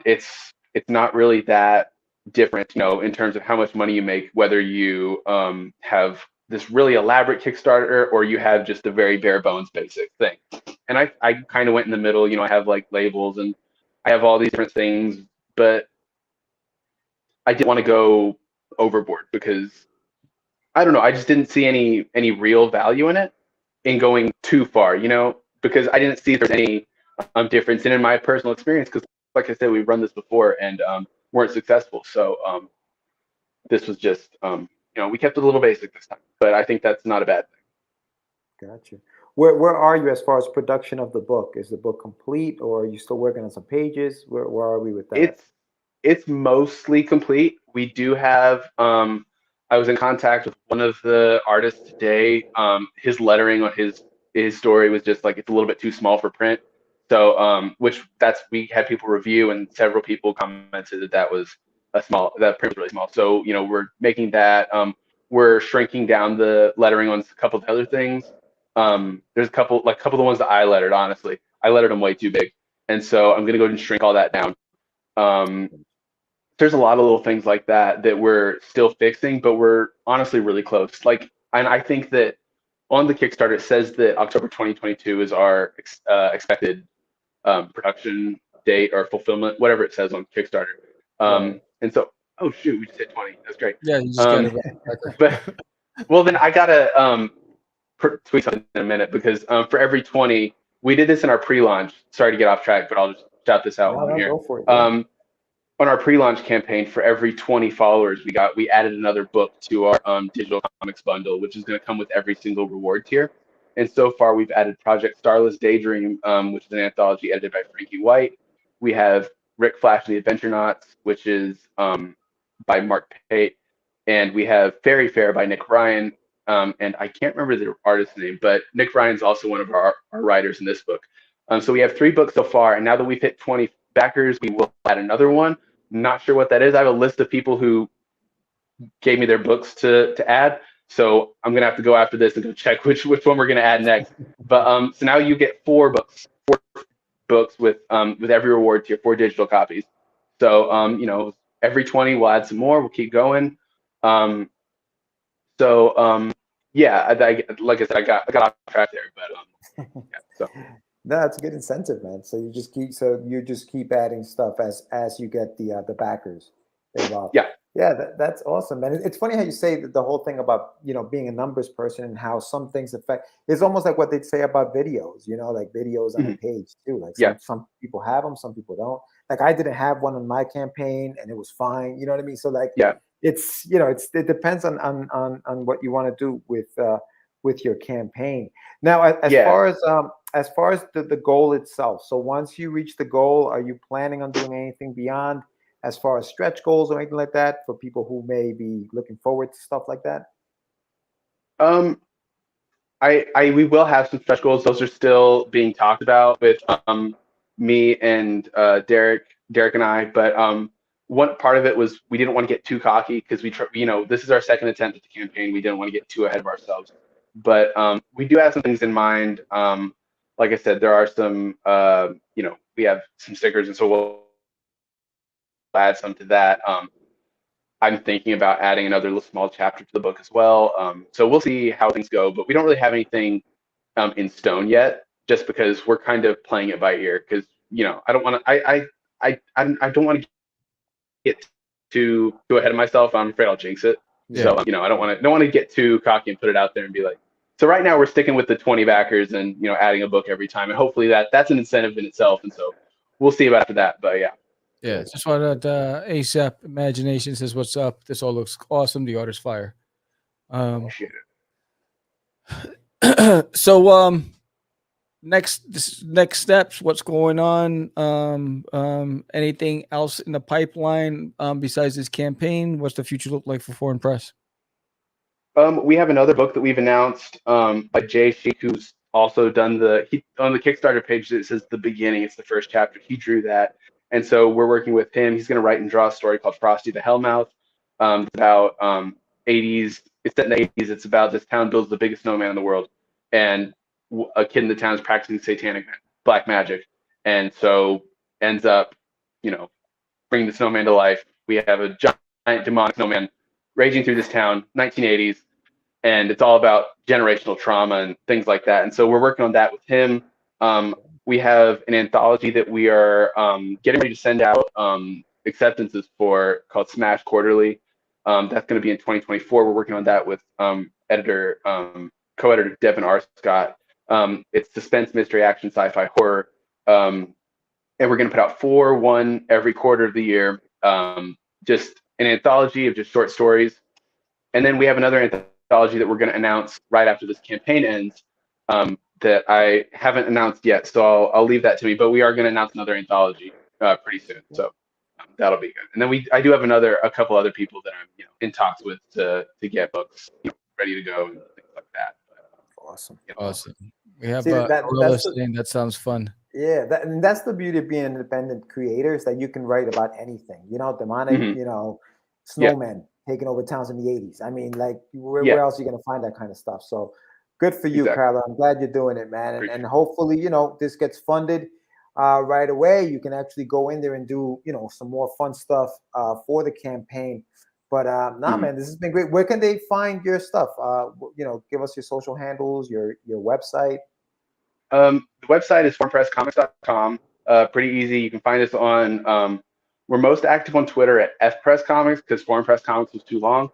it's not really that different, in terms of how much money you make, whether you have this really elaborate Kickstarter or you have just a very bare bones basic thing. And I kind of went in the middle, I have like labels and I have all these different things, but I didn't want to go overboard because I don't know, I just didn't see any real value in it in going too far, because I didn't see if there's any difference. And in my personal experience, because like I said, we've run this before and weren't successful. So this was just, we kept it a little basic this time, but I think that's not a bad thing. Gotcha. Where are you as far as production of the book? Is the book complete, or are you still working on some pages? Where are we with that? It's mostly complete. We do have. I was in contact with one of the artists today. His lettering on his story was just like it's a little bit too small for print. So we had people review and several people commented that that print was really small. So we're making that. We're shrinking down the lettering on a couple of other things. There's a couple of the ones that I lettered. Honestly, I lettered them way too big, and so I'm gonna go ahead and shrink all that down. There's a lot of little things like that we're still fixing, but we're honestly really close. And I think that on the Kickstarter, it says that October 2022 is our expected production date or fulfillment, whatever it says on Kickstarter. Right. And so, oh shoot, we just hit 20. That's great. Yeah, you just got it. But well, then I gotta tweet something in a minute because for every 20, we did this in our pre-launch. Sorry to get off track, but I'll just shout this out No, on here. go for it. Yeah. On our pre-launch campaign, for every 20 followers we added another book to our digital comics bundle, which is going to come with every single reward tier. And so far, we've added Project Starless Daydream, which is an anthology edited by Frankie White. We have Rick Flash and the Adventure Knots, which is by Mark Pate. And we have Fairy Fair by Nick Ryan. And I can't remember the artist's name, but Nick Ryan's also one of our writers in this book. So we have 3 books so far. And now that we've hit 20 backers, we will add another one. Not sure what that is. I have a list of people who gave me their books to add. So I'm gonna have to go after this and go check which one we're gonna add next. But so now you get 4 books with every reward tier, 4 digital copies. So you know, every 20 we'll add some more. We'll keep going. Yeah, like I said, I got off track there, but yeah, so. No, it's a good incentive, man. So you just keep adding stuff as you get the backers involved. Yeah, that's awesome, man. It's funny how you say that the whole thing about, you know, being a numbers person and how some things affect. It's almost like what they'd say about videos, you know, like videos on a page too. Like some people have them, some people don't. Like I didn't have one on my campaign, and it was fine. You know what I mean? So like, it's, you know, it depends on what you want to do with your campaign. Now, as far as the goal itself. So once you reach the goal, are you planning on doing anything beyond, as far as stretch goals or anything like that, for people who may be looking forward to stuff like that? We will have some stretch goals. Those are still being talked about with me and Derek and I. But one part of it was we didn't want to get too cocky because you know, this is our second attempt at the campaign. We didn't want to get too ahead of ourselves. But we do have some things in mind. Like I said, there are some, you know, we have some stickers, and so we'll add some to that. I'm thinking about adding another little small chapter to the book as well. So we'll see how things go, but we don't really have anything in stone yet, just because we're kind of playing it by ear. Because, you know, I don't want to, I don't want to get too ahead of myself. I'm afraid I'll jinx it. Yeah. So, you know, I don't want to get too cocky and put it out there and be like. So right now we're sticking with the 20 backers and, you know, adding a book every time, and hopefully that's an incentive in itself. And so we'll see about that. But yeah. Yeah, just wanted ASAP Imagination says, "What's up? This all looks awesome. The art is fire." Appreciate it. So next steps. What's going on? Anything else in the pipeline besides this campaign? What's the future look like for Foreign Press? We have another book that we've announced by Jay Sheik, who's also done on the Kickstarter page. It says The Beginning. It's the first chapter. He drew that. And so we're working with him. He's going to write and draw a story called Frosty the Hellmouth. It's about 80s. It's set in the 80s. It's about this town builds the biggest snowman in the world. And a kid in the town is practicing satanic black magic. And so ends up, you know, bringing the snowman to life. We have a giant demonic snowman raging through this town, 1980s. And it's all about generational trauma and things like that. And so we're working on that with him. We have an anthology that we are getting ready to send out acceptances for, called Smash Quarterly. That's going to be in 2024. We're working on that with co-editor Devin R. Scott. It's suspense, mystery, action, sci-fi, horror. And we're going to put out 1 every quarter of the year. Just an anthology of just short stories. And then we have another anthology that we're going to announce right after this campaign ends. That I haven't announced yet, so I'll leave that to me. But we are going to announce another anthology pretty soon, so that'll be good. And then I do have a couple other people that I'm, you know, in talks with to get books, you know, ready to go and things like that. But, awesome, you know. Awesome. We have that sounds fun. Yeah, and that's the beauty of being an independent creator, is that you can write about anything. You know, demonic, you know, snowmen taking over towns in the 80s. I mean, like, where else are you going to find that kind of stuff? So. Good for you, Kylar. I'm glad you're doing it, man. And hopefully, you know, this gets funded right away. You can actually go in there and do, you know, some more fun stuff for the campaign. But nah, man, this has been great. Where can they find your stuff? Give us your social handles, your website. The website is formpresscomics.com. Pretty easy. You can find us on. We're most active on Twitter at fpresscomics because Foreign Press Comics was too long.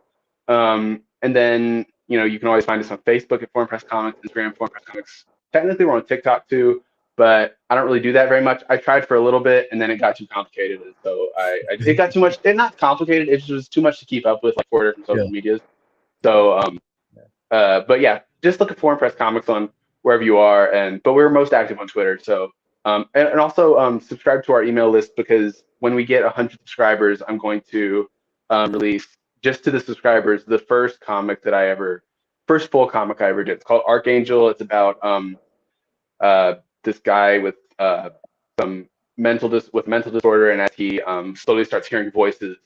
And then you can always find us on Facebook at Foreign Press Comics, Instagram Foreign Press Comics. Technically, we're on TikTok too, but I don't really do that very much. I tried for a little bit, and then it got too complicated. So it got too much. It's not complicated. It was too much to keep up with, like 4 different social medias. So, but yeah, just look at Foreign Press Comics on wherever you are, but we're most active on Twitter. So, and also subscribe to our email list, because when we get 100 subscribers, I'm going to release just to the subscribers the first full comic I ever did. It's called Archangel. It's about this guy with some mental disorder, and as he slowly starts hearing voices,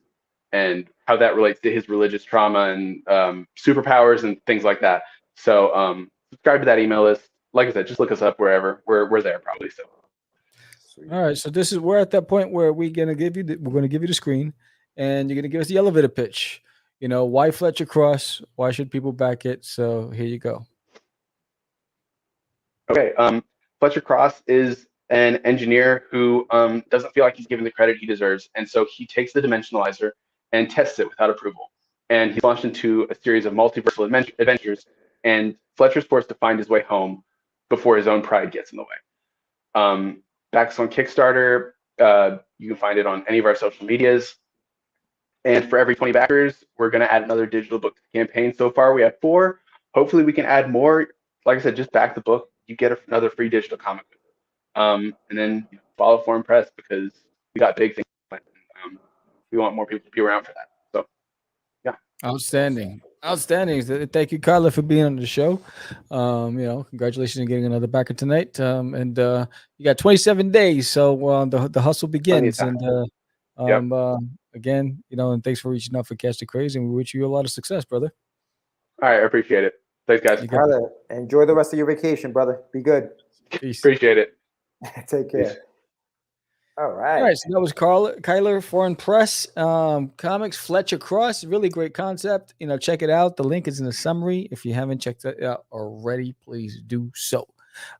and how that relates to his religious trauma and superpowers and things like that. So subscribe to that email list. Like I said, just look us up wherever. We're there probably. So. All right, so we're at that point where we're gonna give you the screen, and you're gonna give us the elevator pitch. Why Fletcher Cross? Why should people back it? So here you go. Okay, Fletcher Cross is an engineer who doesn't feel like he's given the credit he deserves, and so he takes the dimensionalizer and tests it without approval. And he's launched into a series of multiversal adventures, and Fletcher's forced to find his way home before his own pride gets in the way. Backs on Kickstarter. You can find it on any of our social medias. And for every 20 backers, we're going to add another digital book to the campaign. So far, we have 4. Hopefully, we can add more. Like I said, just back the book. You get another free digital comic. And then follow Foreign Press, because we got big things. We want more people to be around for that. So, yeah. Outstanding. Thank you, Kylar, for being on the show. Congratulations on getting another backer tonight. And you got 27 days, so the hustle begins. And again, and thanks for reaching out for Catch the Craze, and we wish you a lot of success, brother. All right, I appreciate it. Thanks, guys. Kylar, enjoy the rest of your vacation, brother. Be good. Peace. Appreciate it. Take care. Peace. All right. So that was Kylar, Foreign Press Comics, Fletcher Cross. Really great concept. Check it out. The link is in the summary. If you haven't checked it out already, please do so.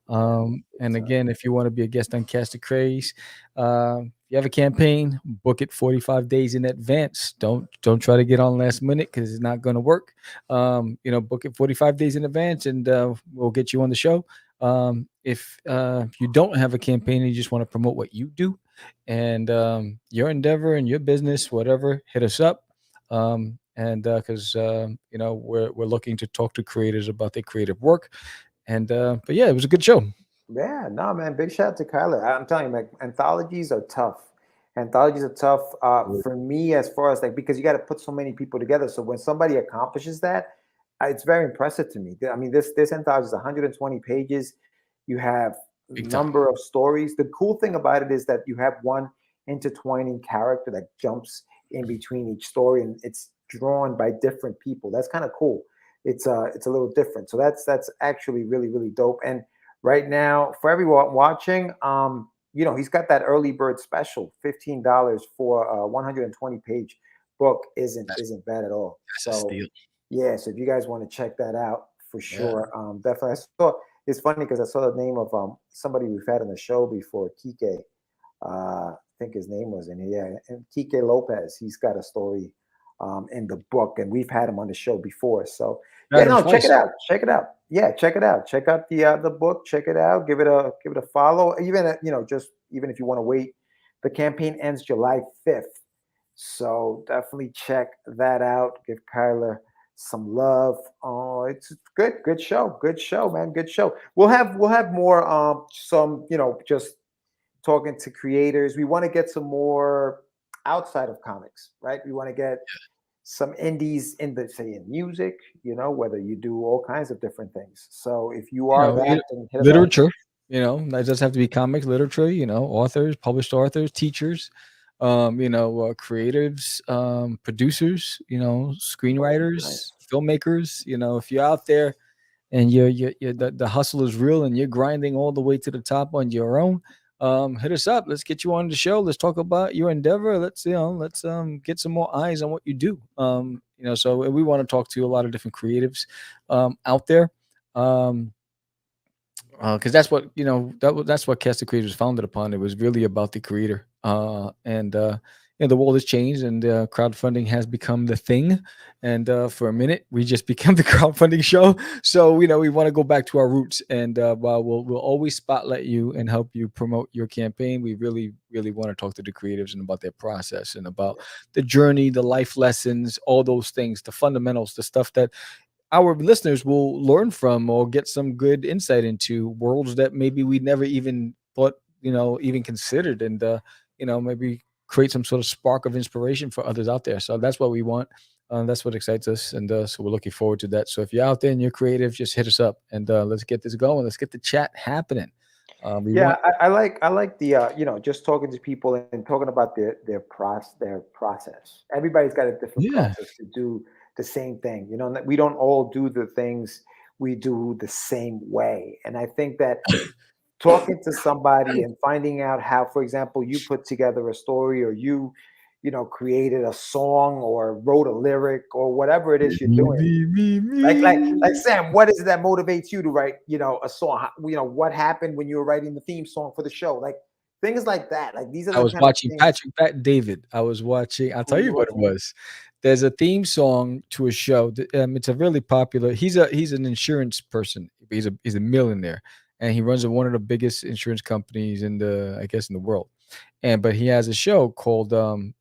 And again, if you want to be a guest on Catch the Craze, if you have a campaign, book it 45 days in advance. Don't try to get on last minute, because it's not going to work. Book it 45 days in advance, and we'll get you on the show. If you don't have a campaign and you just want to promote what you do, and your endeavor and your business, whatever, hit us up. Because we're looking to talk to creators about their creative work. But yeah, it was a good show. Yeah, no, man. Big shout out to Kylar. I'm telling you, man, anthologies are tough. For me, as far as because you got to put so many people together. So when somebody accomplishes that, it's very impressive to me. I mean, this anthology is 120 pages. You have a number of stories. The cool thing about it is that you have one intertwining character that jumps in between each story, and it's drawn by different people. That's kind of cool. It's a little different. So that's actually really, really dope. And right now, for everyone watching, he's got that early bird special, $15 for a 120 page book isn't bad at all. That's a steal. Yeah, so if you guys want to check that out, for sure, definitely. It's funny because I saw the name of somebody we've had on the show before, Kike. I think his name was in here. Yeah, and Kike Lopez. He's got a story in the book, and we've had him on the show before. So check it out. Yeah, check it out. Check out the book. Check it out. Give it a follow. Even even if you want to wait, the campaign ends July 5th. So definitely check that out. Give Kylar some love. Oh, it's good show, man. Good show. We'll have more some just talking to creators. We want to get some more outside of comics, right? We want to get some indies in music, whether you do all kinds of different things. So if you are literature, that doesn't have to be comics, literature, authors, published authors, teachers, creatives, producers, screenwriters, filmmakers. If you're out there and you're the hustle is real and you're grinding all the way to the top on your own, hit us up. Let's get you on the show. Let's talk about your endeavor. Let's get some more eyes on what you do. So we want to talk to a lot of different creatives out there. Um, because that's what that's what Cast of Creators was founded upon. It was really about the creator, and the world has changed, and crowdfunding has become the thing. And for a minute, we just became the crowdfunding show. So we want to go back to our roots, and while we'll always spotlight you and help you promote your campaign, we really really want to talk to the creatives and about their process and about the journey, the life lessons, all those things, the fundamentals, the stuff that our listeners will learn from or get some good insight into worlds that maybe we never even thought, even considered, and maybe create some sort of spark of inspiration for others out there. So that's what we want. That's what excites us, and so we're looking forward to that. So if you're out there and you're creative, just hit us up, and let's get this going. Let's get the chat happening. We Yeah, want I like the just talking to people and talking about their process. Everybody's got a different yeah. process to do the same thing. We don't all do the things we do the same way. And I think that talking to somebody and finding out how, for example, you put together a story, or created a song or wrote a lyric or whatever it is you're doing. Like Sam, what is it that motivates you to write, a song? What happened when you were writing the theme song for the show? Like things like that. Like these are I the was kind of watching things. Patrick Pat David. I was watching. I'll Who tell are you you what it watching? was. There's a theme song to a show. It's a really popular. He's an insurance person. He's a millionaire, and he runs one of the biggest insurance companies in the I guess in the world. But he has a show called um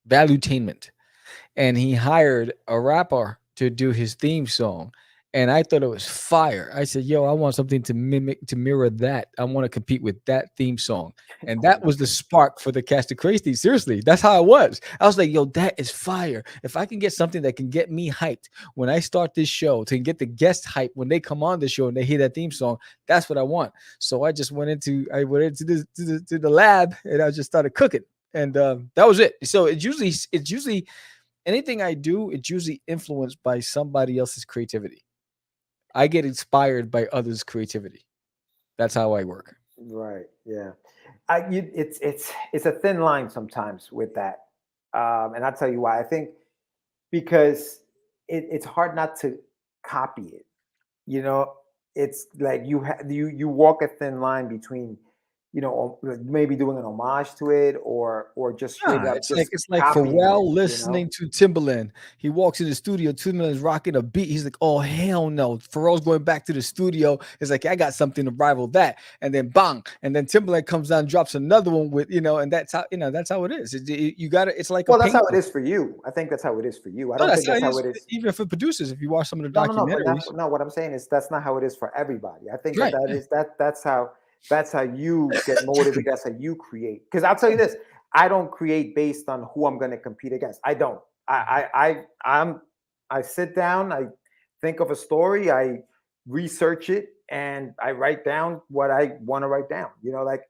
Valuetainment, and he hired a rapper to do his theme song. And I thought it was fire. I said, "Yo, I want something to mirror that. I want to compete with that theme song." And that was the spark for the Cast of Crazy. Seriously, that's how it was. I was like, "Yo, that is fire. If I can get something that can get me hyped when I start this show, to get the guest hype when they come on the show and they hear that theme song, that's what I want." So I went into the lab, and I just started cooking, and that was it. So it's usually anything I do, it's usually influenced by somebody else's creativity. I get inspired by others' creativity. That's how I work. Right. Yeah. It's a thin line sometimes with that, and I'll tell you why. I think because it's hard not to copy it. You know, it's like you walk a thin line between, like maybe doing an homage to it, or just straight Yeah, up it's like just it's like copying it. Pharrell listening to Timberland. He walks in the studio, Timberland's rocking a beat. He's like, "Oh hell no!" Pharrell's going back to the studio. It's like, "I got something to rival that," and then bang, and then Timberland comes down, drops another one with and that's how it is. You got to. It's like a Well, that's how it painting. is for you. I think that's how it is for you. I No, don't that's think how that's it how is it is. even for producers. If you watch some of the No, but documentaries, no. What I'm saying is that's not how it is for everybody. I think that right? that is that's how you get motivated. That's how you create. Because I'll tell you this: I don't create based on who I'm going to compete against. I don't. I sit down. I think of a story. I research it, and I write down what I want to write down. Like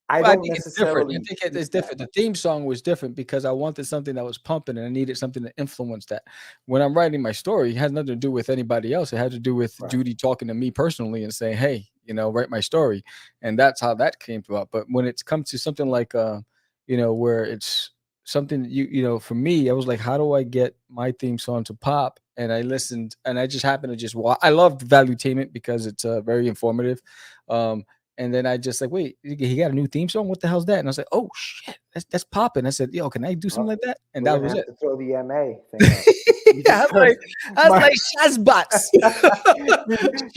I Well, I don't think it's different. I necessarily think seek it's that. different. The theme song was different because I wanted something that was pumping and I needed something to influence that. When I'm writing my story, it has nothing to do with anybody else. It had to do with Right. Judy talking to me personally and saying, "Hey, write my story." And that's how that came about. But when it's come to something like where it's something for me, I was like, how do I get my theme song to pop? And I listened and I just happened to just watch. I loved Valuetainment because it's very informative. Um, and then I just like, wait, he got a new theme song? What the hell's that? And I was like, oh shit, that's popping. I said, yo, can I do something Well, like that? And we're that gonna was have it. to throw the MA thing up. You I just was like, heard I was my like, Shazbots.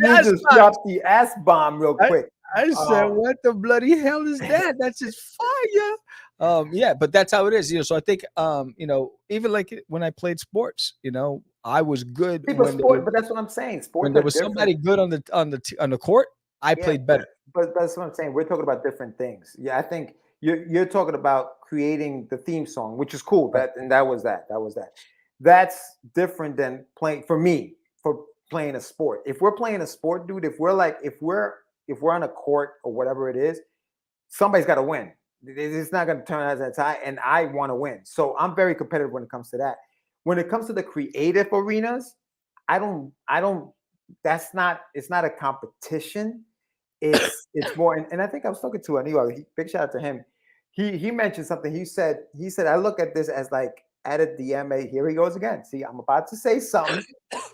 you just Shazbots. dropped the S bomb real I, quick. I said, Um, what the bloody hell is that? That's just fire. Yeah, but that's how it is. So I think even like when I played sports, I was good See, but that's what I'm saying. when Sports there are was different. somebody good on the court, I Yeah, played better. but that's what I'm saying. We're talking about different things. Yeah, I think you're talking about creating the theme song, which is cool. Right. That was that. That was that. That's different than playing for me for playing a sport. If we're playing a sport, dude, if we're on a court or whatever it is, somebody's got to win. It's not going to turn out as a tie, and I want to win. So I'm very competitive when it comes to that. When it comes to the creative arenas, I don't. That's not. It's not a competition. it's more, and I think I was talking to Anil. Big shout out to him. He mentioned something. He said I look at this as like added DMA. Here he goes again. See, I'm about to say something.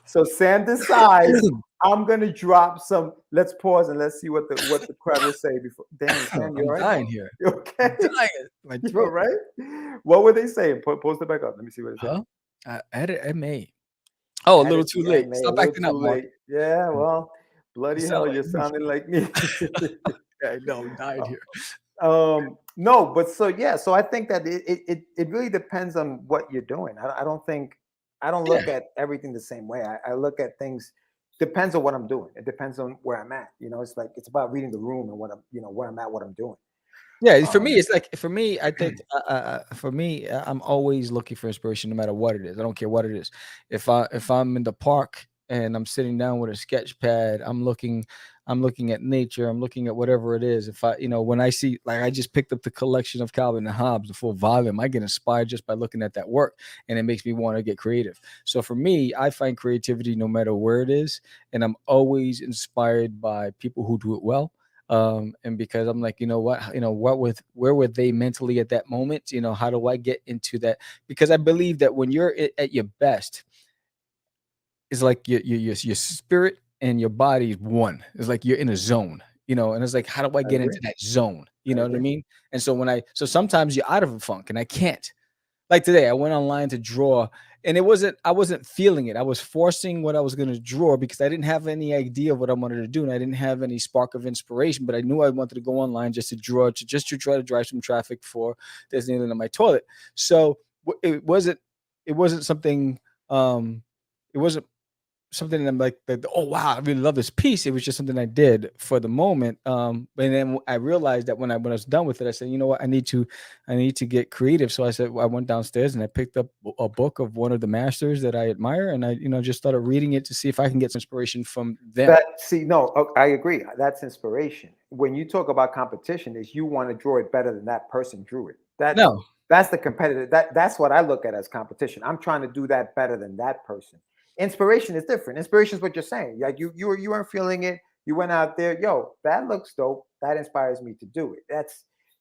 So Sam decides I'm gonna drop some. Let's pause and let's see what the crowd will say before. Damn, Sam, you I'm all right? dying here. You okay? I'm dying. My You throat. all right? What were they saying? Post it back up. Let me see what it said. Huh? Edit MA. Oh, a little Added too late. DMA, a Stop little acting up, too Mark. late. Yeah, well, You bloody sound hell, like you're me. sounding like me. I know, I'm dying here. No, but so yeah, so I think that it really depends on what you're doing. I don't think I don't look at everything the same way. I look at things depends on what I'm doing. It depends on where I'm at. It's like it's about reading the room and what I'm where I'm at, what I'm doing. Yeah, for me, it's like for me, I think for me, I'm always looking for inspiration, no matter what it is. I don't care what it is. If I'm in the park and I'm sitting down with a sketch pad, I'm looking at nature, I'm looking at whatever it is. If I, when I see, like, I just picked up the collection of Calvin and Hobbes, the full volume, I get inspired just by looking at that work, and it makes me want to get creative. So for me, I find creativity no matter where it is, and I'm always inspired by people who do it well. And because I'm like, where were they mentally at that moment? How do I get into that? Because I believe that when you're at your best, it's like your spirit and your body is one. It's like you're in a zone, and it's like, how do I I get agree. into that zone? You I know what I agree. mean? And so sometimes you're out of a funk and I can't. Like today, I went online to draw, and I wasn't feeling it. I was forcing what I was going to draw because I didn't have any idea of what I wanted to do, and I didn't have any spark of inspiration. But I knew I wanted to go online just to draw, just to try to drive some traffic for there's anything on my toilet. So it wasn't something. It wasn't something that I'm like, oh wow, I really love this piece. It was just something I did for the moment. And then I realized that when I was done with it, I said, you know what, I need to get creative. So I went downstairs and I picked up a book of one of the masters that I admire, and I just started reading it to see if I can get some inspiration from them. I agree. That's inspiration. When you talk about competition, is you want to draw it better than that person drew it. No, That's the competitive. That's what I look at as competition. I'm trying to do that better than that person. Inspiration is different. Inspiration is what you're saying. Like you weren't feeling it. You went out there, yo, that looks dope. That inspires me to do it.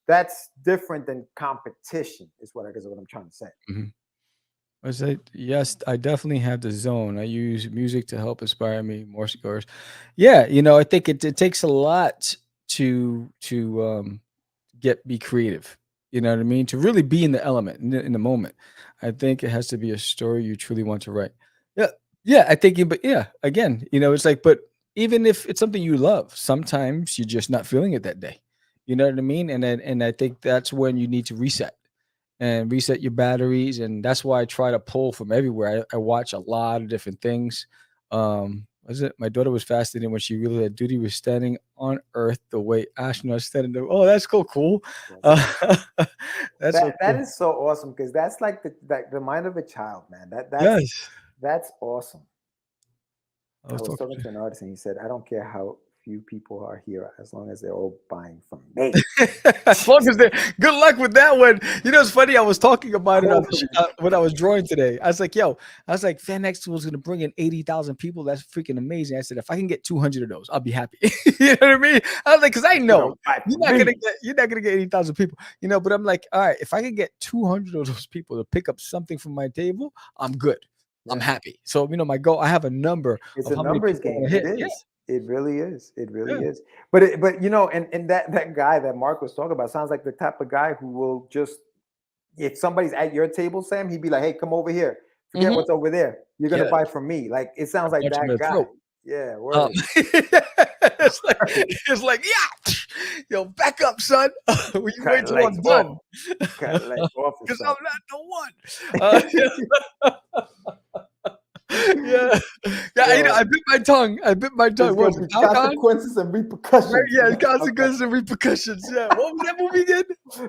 That's different than competition. Is what I guess what I'm trying to say. mhm. I said, yes, I definitely have the zone. I use music to help inspire me. More scores. Yeah, I think it takes a lot to be creative. You know what I mean? To really be in the element, in the moment. I think it has to be a story you truly want to write. Yeah, yeah. I think, but yeah, again, it's like, but even if it's something you love, sometimes you're just not feeling it that day. You know what I mean? And I think that's when you need to reset your batteries. And that's why I try to pull from everywhere. I watch a lot of different things. Was it my daughter was fascinated when she realized that duty was standing on Earth the way astronauts stand there. Oh, that's cool. Uh, that's so That cool. is so awesome because that's like the mind of a child, man. Yes. That's awesome. I I was was talking talking to an artist and he said, I don't care how few people are here as long as they're all buying from me. as long as they good luck with that one. It's funny. I was talking about it on Totally. when I was drawing today. I was like, Fan X was going to bring in 80,000 people. That's freaking amazing. I said, if I can get 200 of those, I'll be happy. You know what I mean? I was like, because I know you're not gonna get 80,000 people. But I'm like, all right, if I can get 200 of those people to pick up something from my table, I'm good. I'm Yeah. happy. So my goal. I have a number It's of a how many numbers people I game. want to It hit. Yeah, is. It really is. It really yeah. is. But and that guy that Mark was talking about sounds like the type of guy who will just if somebody's at your table, Sam, he'd be like, "Hey, come over here. Forget Mhm. what's over there. You're gonna Yeah. buy from me." Like it sounds like Punch him in that the guy. throat. Yeah, Um, word. it's like, yeah, yo, back up, son. When you wait Cut till legs I'm off. done, Cut legs off or because I'm something. not the one. Yeah, yeah. Yo, I bit my tongue. there's What was gonna it, be Falcon? consequences and Right? repercussions. Yeah, consequences and repercussions. Yeah. What was that movie again?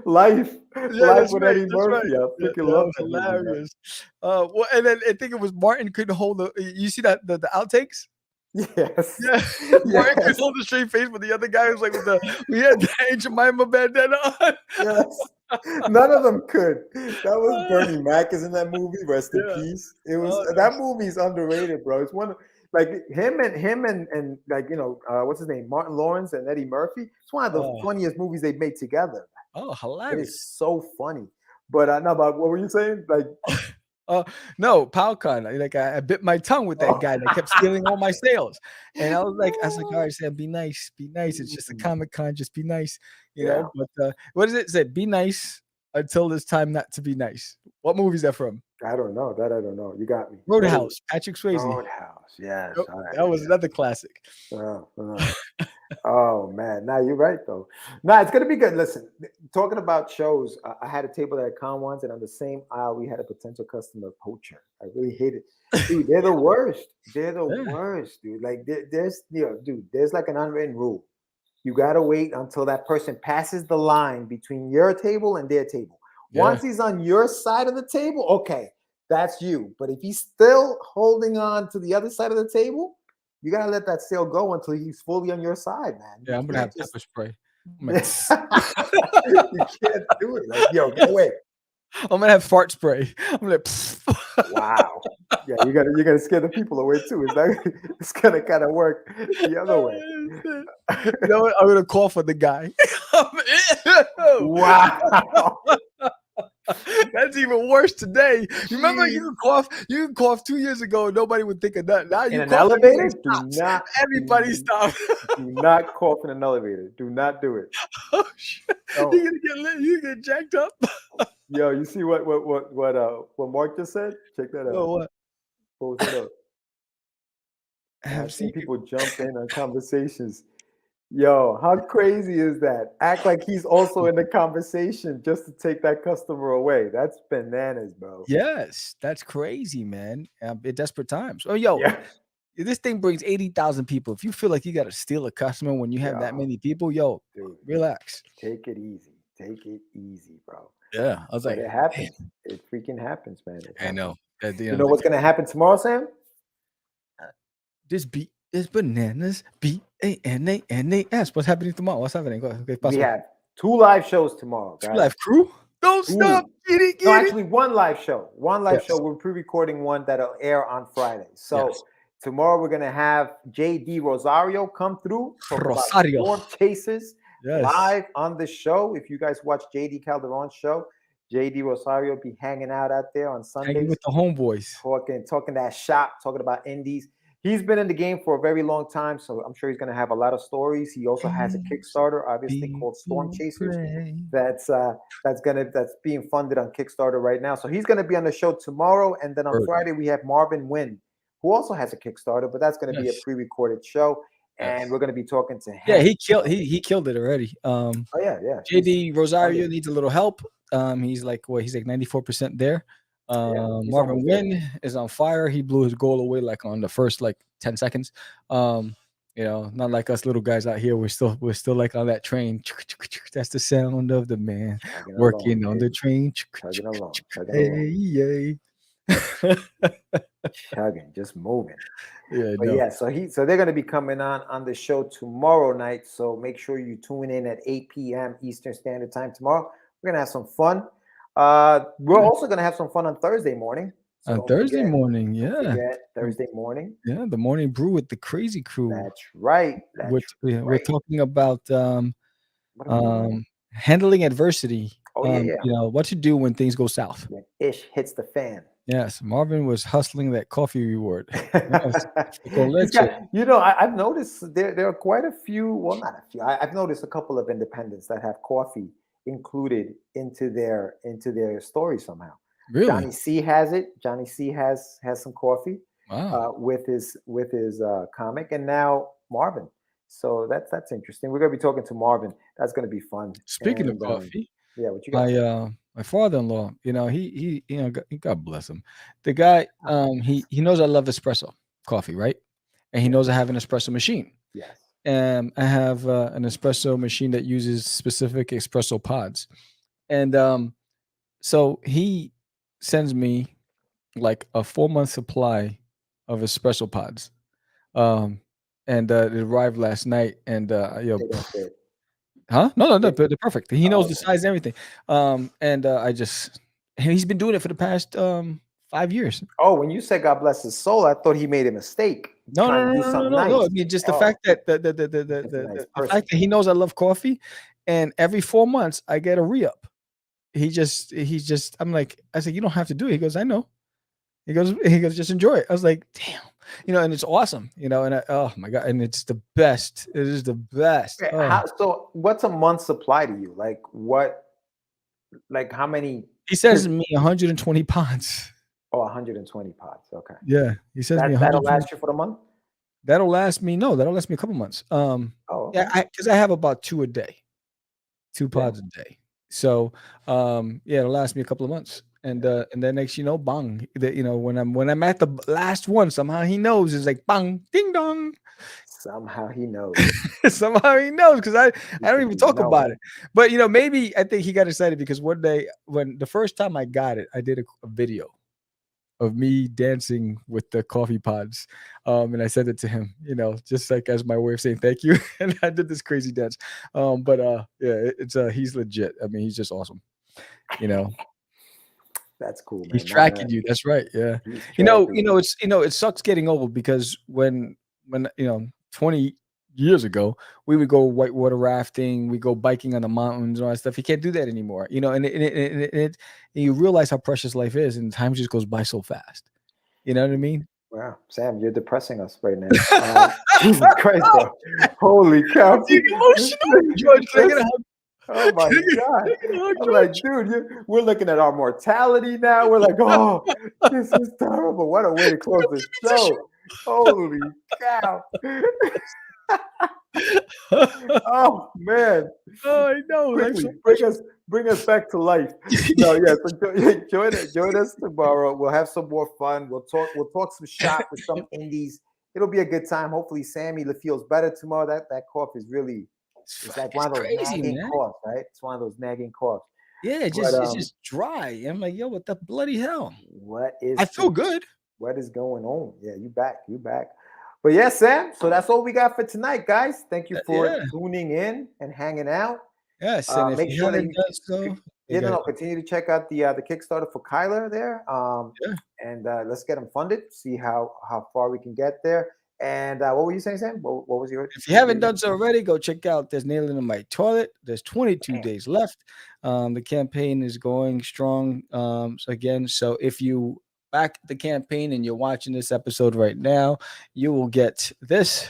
Life, Yeah, life that's with right. Eddie That's right. Murphy. I Yeah, freaking that love was that movie, man. hilarious. Well, and then I think it was Martin couldn't hold the. You see that the outtakes? Yes, Yeah, Martin could yes, hold a straight face, but the other guy was like we had the Aunt Jemima bandana on. yes. None of them could. That was Bernie Mac is in that movie. Rest in Yeah. peace. It was Oh, that movie is underrated, bro. It's one of like him and like what's his name, Martin Lawrence and Eddie Murphy. It's one of the Oh. funniest movies they've made together. Oh, It hilarious. is so funny. But no, but what were you saying? Like, No, Palcon. Like I bit my tongue with that guy that kept stealing all my sales. And I was like, all right, Sam, be nice, be nice. It's just a Comic-Con, just be nice, you know. But what does it say? Be nice until it's time not to be nice. What movie is that from? I don't know. That I don't know. You got me. Roadhouse, Patrick Swayze. Roadhouse, yes. Yep, All right, that was another classic. Oh man, now you're right though. No, it's gonna be good. Listen, talking about shows, I had a table at Con once, and on the same aisle we had a potential customer poacher. I really hate it, dude. They're the worst. They're the worst, dude. Like there's dude, there's like an unwritten rule. You gotta wait until that person passes the line between your table and their table. Once he's on your side of the table, okay, that's you. But if he's still holding on to the other side of the table, you gotta let that sale go until he's fully on your side, man. Yeah, I'm gonna have pepper spray. You can't do it. Like, yo, get away. I'm gonna have fart spray. I'm gonna. Wow. Yeah, you gotta scare the people away too. It's gonna kind of work the other way. You know what? I'm gonna call for the guy. Wow. That's even worse today. You remember you can cough 2 years ago, nobody would think of that. Now you in an cough, elevator, everybody stop. Do not cough in an elevator. Do not do it. Oh shit. Oh. You're gonna get lit, you get jacked up. Yo, you see what Mark just said? Check that out. What was that up? I've seen people jump in on conversations. Yo, how crazy is that? Act like he's also in the conversation just to take that customer away. That's bananas, bro. Yes, that's crazy, man. In desperate times. Oh, yo, this thing brings 80,000 people. If you feel like you got to steal a customer when you have that many people, yo, dude, relax. Take it easy. Take it easy, bro. Yeah, I was like, it happens. Man. It freaking happens, man. I know. You know what's gonna happen tomorrow, Sam? This beat is bananas. BANANAS. What's happening tomorrow? What's happening? Okay, we have 2 live shows tomorrow, guys. 2 live crew? Don't stop. Get it. No, actually 1 live show. 1 live show. We're pre-recording one that'll air on Friday. So tomorrow we're gonna have JD Rosario come through. Storm Chasers live on the show. If you guys watch JD Calderon's show, JD Rosario be hanging out there on Sundays. Hanging with the homeboys. Talking that shop, talking about indies. He's been in the game for a very long time, so I'm sure he's going to have a lot of stories. He also has a Kickstarter, obviously, called Storm Chasers. That's being funded on Kickstarter right now. So he's going to be on the show tomorrow, and then on Friday we have Marvin Wynn, who also has a Kickstarter, but that's going to be a pre-recorded show, and we're going to be talking to him. Yeah, he killed it already. JD Rosario needs a little help. He's like 94% there. Marvin Wynn is on fire. He blew his goal away like on the first 10 seconds. Not like us little guys out here. We're still like on that train. That's the sound of the man working on the train. Chugging, just moving. Yeah, so they're going to be coming on the show tomorrow night. So make sure you tune in at 8 p.m. Eastern Standard Time tomorrow. We're going to have some fun. We're also going to have some fun on Thursday morning. So on Thursday morning, Thursday morning. Yeah, the morning brew with the Crazy Crew. That's right. We're talking about handling adversity. What to do when things go south. When ish hits the fan. Yes, Marvin was hustling that coffee reward. I've noticed there are quite a few. Well, not a few. I've noticed a couple of independents that have coffee included into their story somehow. Really? Johnny C has it. Johnny C has some coffee with his comic, and now Marvin. So that's interesting. We're gonna be talking to Marvin. That's gonna be fun. Speaking of coffee, what you got? My father-in-law, he God bless him. The guy, he knows I love espresso coffee, right? And he knows I have an espresso machine. Yes. And I have an espresso machine that uses specific espresso pods. And so he sends me like a 4-month supply of espresso pods. And it arrived last night. And huh? No, they're perfect. He knows the size and everything. He's been doing it for the past 5 years. Oh, when you said God bless his soul, I thought he made a mistake. No, trying no, to no, do no, no, something no, no. I nice. mean, just the Oh, fact that just a nice the person. fact that he knows I love coffee, and every 4 months I get a re-up. He's just. I'm like, I said, you don't have to do it. He goes, I know. He goes, just enjoy it. I was like, damn, and it's awesome, and oh my god, and it's the best. It is the best. Okay, Oh. so what's a month supply to you? Like what? Like how many? He sends me 120 pods. Oh, 120 pods. Okay. Yeah, he sends me That'll 120. last you for the month? That'll last me. No, that'll last me a couple months. Oh, Yeah, okay. because I have about 2 a day, 2 Yeah. pods a day. So, yeah, it'll last me a couple of months, and then next, bang. That when I'm at the last one, somehow he knows. It's like bang, ding dong. Somehow he knows. Somehow he knows because I don't even talk No. about it. But maybe I think he got excited because one day when the first time I got it, I did a video of me dancing with the coffee pods, and I sent it to him, just like as my way of saying thank you. And I did this crazy dance, but yeah, it's he's legit. I mean, he's just awesome. That's cool, man. He's tracking you. That's right. Yeah. He's It's it sucks getting old because when 20 years ago we would go whitewater rafting, we go biking on the mountains and all that stuff. You can't do that anymore. And you realize how precious life is, and time just goes by so fast. You know what I mean? Wow, Sam, you're depressing us right now. Jesus Christ, bro! Holy cow! Emotional, George. Can I get a hug? Oh my god! I'm like, dude, we're looking at our mortality now. We're like, oh, this is terrible. What a way to close the show! Holy cow! Oh man! Oh, I know. Quickly, bring us back to life. No, yeah. So join us tomorrow. We'll have some more fun. We'll talk some shop with some indies. It'll be a good time. Hopefully, Sammy feels better tomorrow. That cough is really. It's like one of those crazy, nagging man. coughs, right? It's one of those nagging coughs. Yeah, it's just dry. I'm like, yo, what the bloody hell? What is? I feel good. What is going on? Yeah, you back. But yeah, Sam. So that's all we got for tonight, guys. Thank you for tuning in and hanging out. Yes, and make sure that you continue to check out the Kickstarter for Kylar there. And let's get him funded. See how far we can get there. And what were you saying, Sam? What was your? If you haven't done so already, go check out There's Nailing in My Toilet. There's 22 days left. The campaign is going strong. So if you back the campaign and you're watching this episode right now, you will get this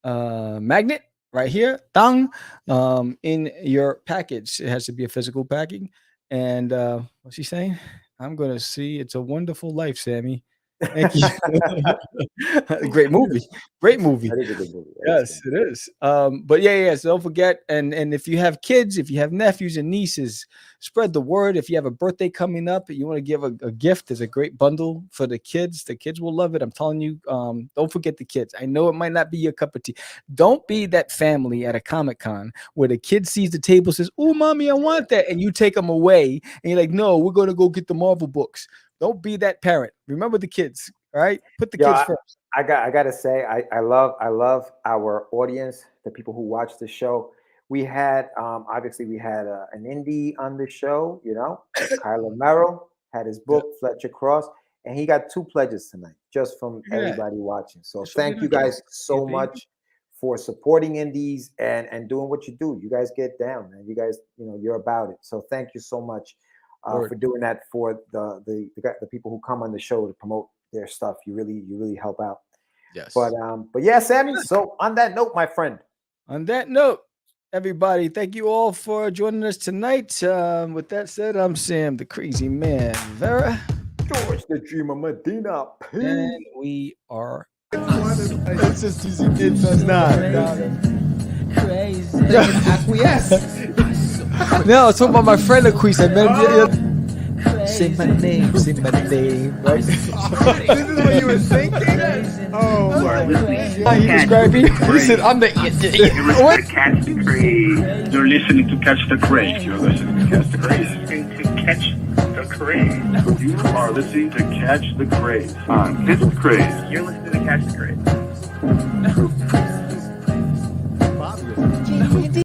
magnet right here, in your package. It has to be a physical packing. And what's he saying? I'm gonna see. It's a Wonderful Life, Sammy. Thank you. Great movie. Great movie. That is a good movie. Yes, it is. But yeah. So don't forget. And if you have kids, if you have nephews and nieces, spread the word. If you have a birthday coming up, you want to give a gift, there's a great bundle for the kids. The kids will love it. I'm telling you. Don't forget the kids. I know it might not be your cup of tea. Don't be that family at a Comic-Con where the kid sees the table, says, "Oh, mommy, I want that," and you take them away, and you're like, "No, we're gonna go get the Marvel books." Don't be that parent. Remember the kids, all right? Put the kids first. I gotta say, I love our audience, the people who watch the show. We had obviously an indie on the show, Kylar Merrell had his book Fletcher Cross, and he got 2 pledges tonight just from everybody watching. So thank you guys so much for supporting indies and doing what you do. You guys get down, and you guys, you're about it. So thank you so much. For doing that for the people who come on the show to promote their stuff. You really help out. Yes. But yeah, Sammy. So on that note, my friend. On that note, everybody, thank you all for joining us tonight. With that said, I'm Sam, the crazy man, Vera. George, the dreamer, Medina. And we are. It's just easy. It's not. Crazy. Acquiesce. No, I was talking about my friend Acquiesce. Say my name, right? This is what you were thinking? Oh, He described me. He said, "I'm the." What? Catch the Craze. You're listening to Catch the Craze. You're listening to Catch the Craze. To Catch the Craze. You are listening to Catch the Craze on Catch the Craze. You're listening to Catch the Craze.